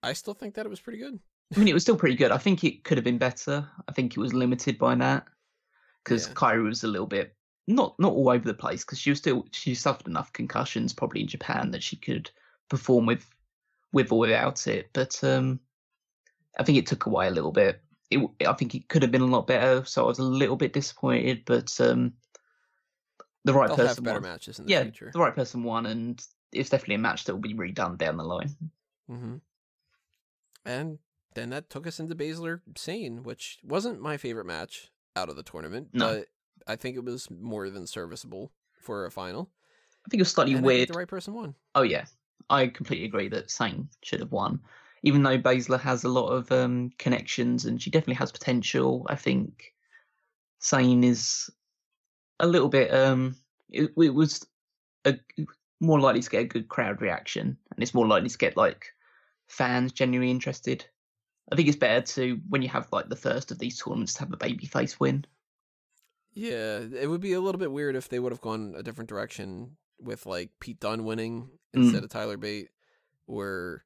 I still think that it was pretty good.
I mean, it was still pretty good. I think it could have been better. I think it was limited by that because Kairi was a little bit not all over the place because she suffered enough concussions probably in Japan that she could perform with or without it. But I think it took away a little bit. I think it could have been a lot better, so I was a little bit disappointed. But the right person
have better
won.
Matches in the future.
The right person won, and it's definitely a match that will be redone down the line.
Mm-hmm. And then that took us into Baszler Sane, which wasn't my favorite match out of the tournament, but I think it was more than serviceable for a final.
I think it was slightly weird.
I think the right person won.
Oh yeah, I completely agree that Sane should have won. Even though Baszler has a lot of connections and she definitely has potential, I think Sane is a little bit. It was more likely to get a good crowd reaction, and it's more likely to get like fans genuinely interested. I think it's better to, when you have like the first of these tournaments, to have a babyface win.
Yeah, it would be a little bit weird if they would have gone a different direction with like Pete Dunne winning instead of Tyler Bate, or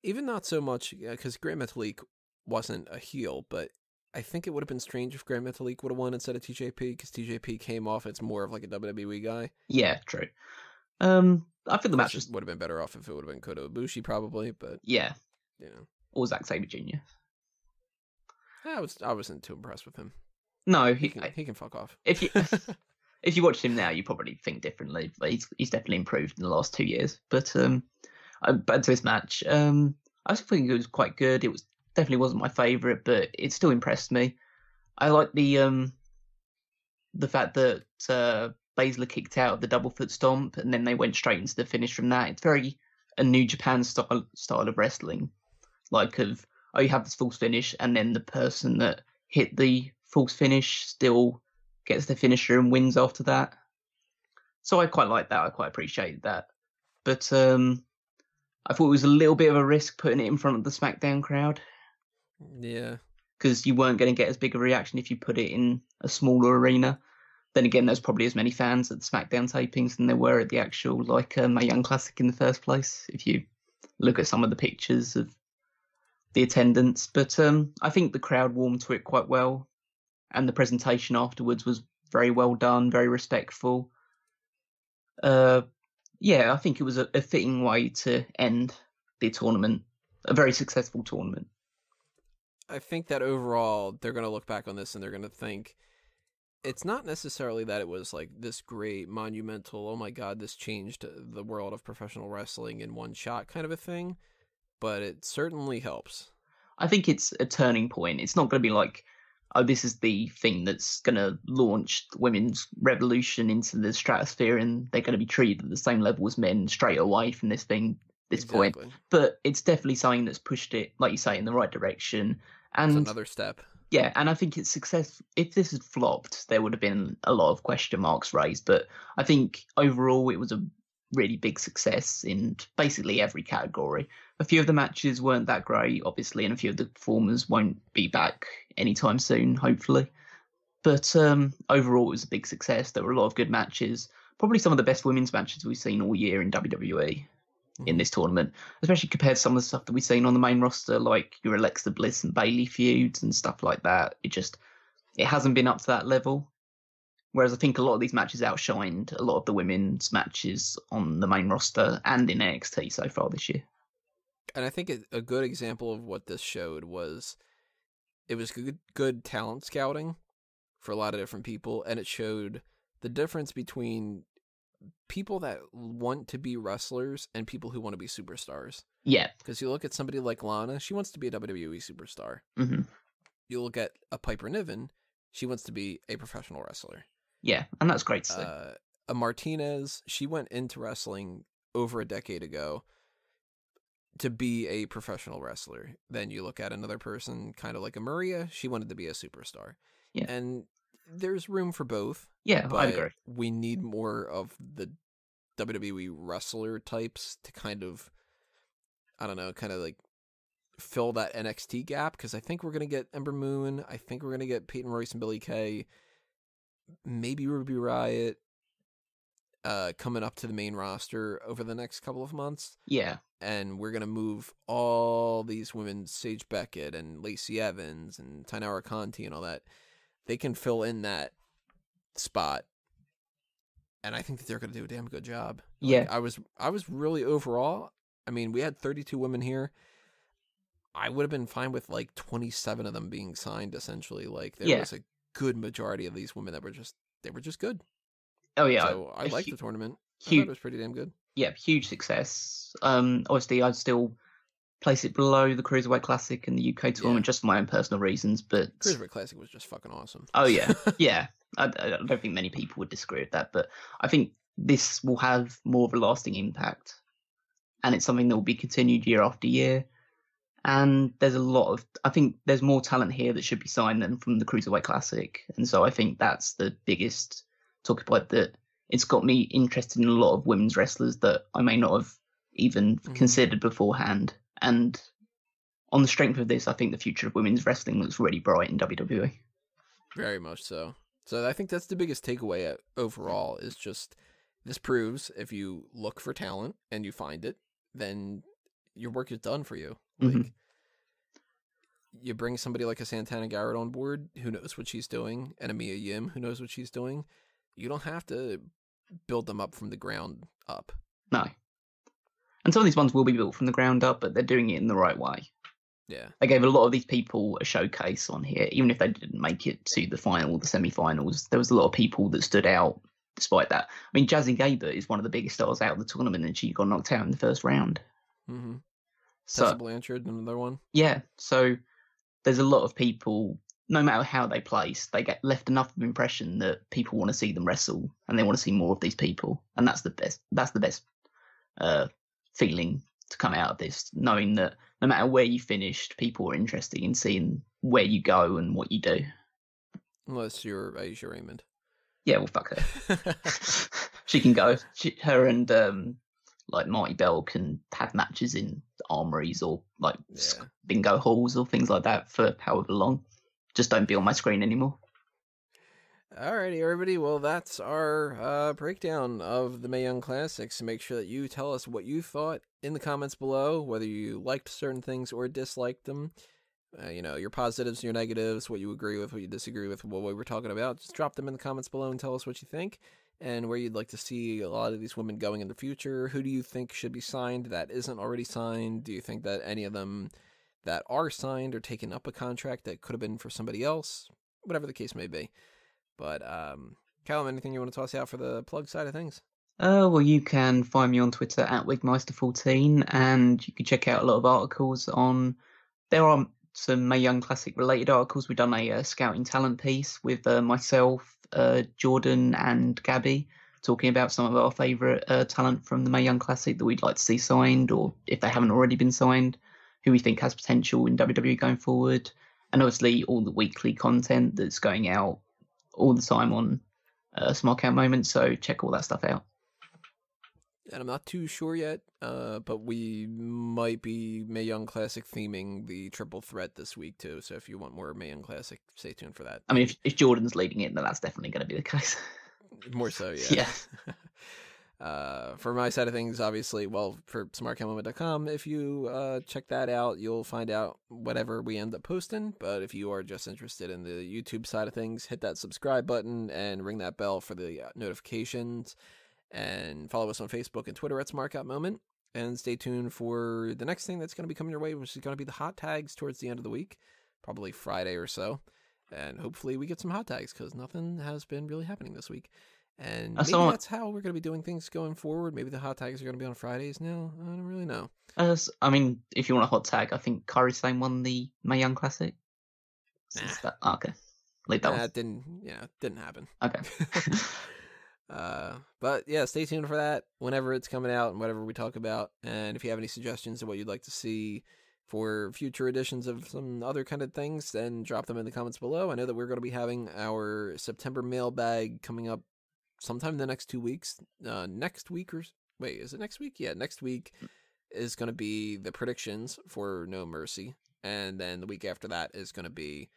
even not so much because Grand Metalik wasn't a heel, but I think it would have been strange if Grand Metalik would have won instead of TJP because TJP came off as more of like a WWE guy.
Yeah, true. I think the match
would have been better off if it would have been Kota Ibushi probably, but
yeah,
you know.
Or Zack Sabre Jr.
I wasn't too impressed with him.
No,
he can fuck off.
If you if you watch him now, you probably think differently. But he's definitely improved in the last 2 years. But back to this match, I was thinking it was quite good. It was definitely wasn't my favourite, but it still impressed me. I like the fact that Baszler kicked out of the double foot stomp, and then they went straight into the finish from that. It's very a New Japan style of wrestling, like of you have this false finish, and then the person that hit the false finish still gets the finisher and wins after that. So I quite like that. I quite appreciated that. But I thought it was a little bit of a risk putting it in front of the SmackDown crowd.
Yeah.
Because you weren't going to get as big a reaction if you put it in a smaller arena. Then again, there's probably as many fans at the SmackDown tapings than there were at the actual Mae Young Classic in the first place, if you look at some of the pictures of the attendance. But I think the crowd warmed to it quite well, and the presentation afterwards was very well done, very respectful. I think it was a fitting way to end the tournament, a very successful tournament.
I think that overall, they're going to look back on this and they're going to think, it's not necessarily that it was like this great, monumental, oh my God, this changed the world of professional wrestling in one shot kind of a thing, but it certainly helps.
I think it's a turning point. It's not going to be like, oh, this is the thing that's going to launch the women's revolution into the stratosphere and they're going to be treated at the same level as men straight away from this point. But it's definitely something that's pushed it, like you say, in the right direction. And
it's another step.
Yeah, and I think it's success. If this had flopped, there would have been a lot of question marks raised. But I think overall it was a really big success in basically every category. A few of the matches weren't that great, obviously, and a few of the performers won't be back anytime soon, hopefully. But overall, it was a big success. There were a lot of good matches. Probably some of the best women's matches we've seen all year in WWE in this tournament, especially compared to some of the stuff that we've seen on the main roster, like your Alexa Bliss and Bayley feuds and stuff like that. It hasn't been up to that level. Whereas I think a lot of these matches outshined a lot of the women's matches on the main roster and in NXT so far this year.
And I think a good example of what this showed was it was good talent scouting for a lot of different people, and it showed the difference between people that want to be wrestlers and people who want to be superstars.
Yeah.
Because you look at somebody like Lana, she wants to be a WWE superstar.
Mm-hmm.
You look at a Piper Niven, she wants to be a professional wrestler.
Yeah, and that's great to see.
A Martinez, she went into wrestling over a decade ago to be a professional wrestler. Then you look at another person, kind of like a Maria, she wanted to be a superstar.
Yeah.
And there's room for both.
Yeah,
but
I agree.
We need more of the WWE wrestler types to kind of like fill that NXT gap, because I think we're going to get Ember Moon. I think we're going to get Peyton Royce and Billie Kay. Maybe Ruby Riott coming up to the main roster over the next couple of months.
Yeah.
And we're going to move all these women, Sage Beckett and Lacey Evans and Tainara Conti and all that. They can fill in that spot. And I think that they're going to do a damn good job.
Yeah.
Like, I was really overall, I mean, we had 32 women here. I would have been fine with like 27 of them being signed, essentially. Like there was a good majority of these women that were just good.
Oh yeah.
So I liked the tournament. I thought it was pretty damn good.
Yeah, huge success. Obviously I'd still place it below the Cruiserweight Classic and the UK tournament just for my own personal reasons, but
Cruiserweight Classic was just fucking awesome.
Oh yeah. Yeah. I don't think many people would disagree with that, but I think this will have more of a lasting impact, and it's something that will be continued year after year. And I think there's more talent here that should be signed than from the Cruiserweight Classic. And so I think that's the biggest talking point, that it's got me interested in a lot of women's wrestlers that I may not have even considered beforehand. And on the strength of this, I think the future of women's wrestling looks really bright in WWE.
Very much so. So I think that's the biggest takeaway overall, is just this proves if you look for talent and you find it, then your work is done for you. Like, you bring somebody like a Santana Garrett on board who knows what she's doing, and a Mia Yim who knows what she's doing. You don't have to build them up from the ground up.
No. And some of these ones will be built from the ground up, but they're doing it in the right way.
Yeah.
They gave a lot of these people a showcase on here, even if they didn't make it to the final, the semi-finals. There was a lot of people that stood out despite that. I mean, Jazzy Gabert is one of the biggest stars out of the tournament, and she got knocked out in the first round.
Mm-hmm.
So,
Tessa Blanchard, another one.
yeah, so there's a lot of people, no matter how they place, they get left enough of an impression that people want to see them wrestle, and they want to see more of these people, and that's the best. That's the best feeling to come out of this, knowing that no matter where you finished, people are interested in seeing where you go and what you do.
Unless you're Asia Raymond.
Yeah, well, fuck her. She can go. Her and like Marty Bell can have matches in armories or like bingo halls or things like that for however long. Just don't be on my screen anymore.
Alrighty, everybody. Well, that's our breakdown of the Mae Young Classics. Make sure that you tell us what you thought in the comments below, whether you liked certain things or disliked them. Your positives, your negatives, what you agree with, what you disagree with, what we were talking about. Just drop them in the comments below and tell us what you think and where you'd like to see a lot of these women going in the future. Who do you think should be signed that isn't already signed? Do you think that any of them that are signed or taking up a contract that could have been for somebody else? Whatever the case may be. But, Callum, anything you want to toss out for the plug side of things?
Well, you can find me on Twitter at Wigmeister14, and you can check out a lot of articles on. There are some Mae Young Classic related articles. We've done a scouting talent piece with myself, Jordan, and Gabby, talking about some of our favourite talent from the Mae Young Classic that we'd like to see signed, or if they haven't already been signed, who we think has potential in WWE going forward, and obviously all the weekly content that's going out all the time on Smark Out Moments. So check all that stuff out.
And I'm not too sure yet, but we might be Mae Young Classic theming the triple threat this week too. So if you want more Mae Young Classic, stay tuned for that.
I mean, if Jordan's leading it, then that's definitely going to be the case.
More so, yeah.
Yeah.
For my side of things, obviously, well, for smarkoutmoment.com, if you check that out, you'll find out whatever we end up posting. But if you are just interested in the YouTube side of things, hit that subscribe button and ring that bell for the notifications. And follow us on Facebook and Twitter at SmarkOutMoment. And stay tuned for the next thing that's going to be coming your way, which is going to be the hot tags towards the end of the week, probably Friday or so. And hopefully we get some hot tags because nothing has been really happening this week. And maybe that's how we're going to be doing things going forward. Maybe the hot tags are going to be on Fridays now. I don't really know.
I mean, if you want a hot tag, I think Kairi Sane won the Mae Young Classic. Okay. Leave that one.
That didn't happen.
Okay.
But yeah, stay tuned for that whenever it's coming out and whatever we talk about. And if you have any suggestions of what you'd like to see for future editions of some other kind of things, then drop them in the comments below. I know that we're going to be having our September mailbag coming up sometime in the next 2 weeks. Next week wait, is it next week? Yeah, next week is going to be the predictions for No Mercy. And then the week after that is going to be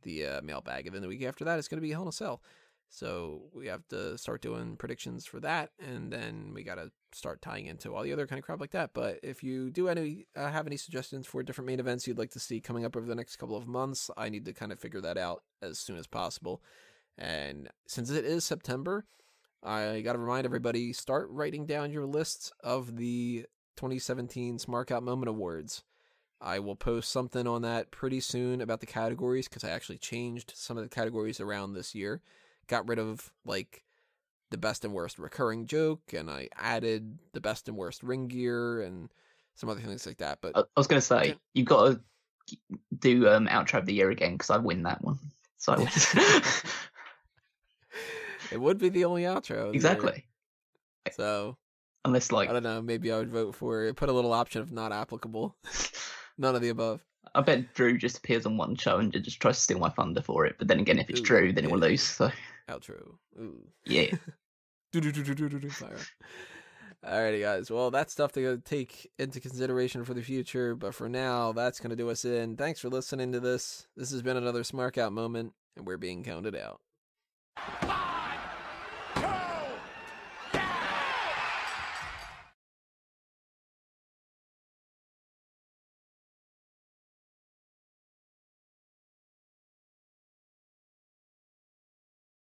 the mailbag. And then the week after that is going to be Hell in a Cell. So we have to start doing predictions for that, and then we got to start tying into all the other kind of crap like that. But if you do have any suggestions for different main events you'd like to see coming up over the next couple of months, I need to kind of figure that out as soon as possible. And since it is September, I got to remind everybody, start writing down your lists of the 2017 Smark Out Moment Awards. I will post something on that pretty soon about the categories, because I actually changed some of the categories around this year. Got rid of, like, the best and worst recurring joke, and I added the best and worst ring gear and some other things like that. But
I was going to say, you've got to do outro of the year again, because I win that one. So
it would be the only outro.
Exactly.
So
unless, like,
I don't know, maybe I would vote for put a little option of not applicable. None of the above.
I bet Drew just appears on one show and just tries to steal my thunder for it. But then again, if it's Drew, then he will lose. So
outro. Ooh.
Yeah.
Alrighty, guys. Well, that's stuff to take into consideration for the future. But for now, that's going to do us in. Thanks for listening to this. This has been another Smark Out moment, and we're being counted out.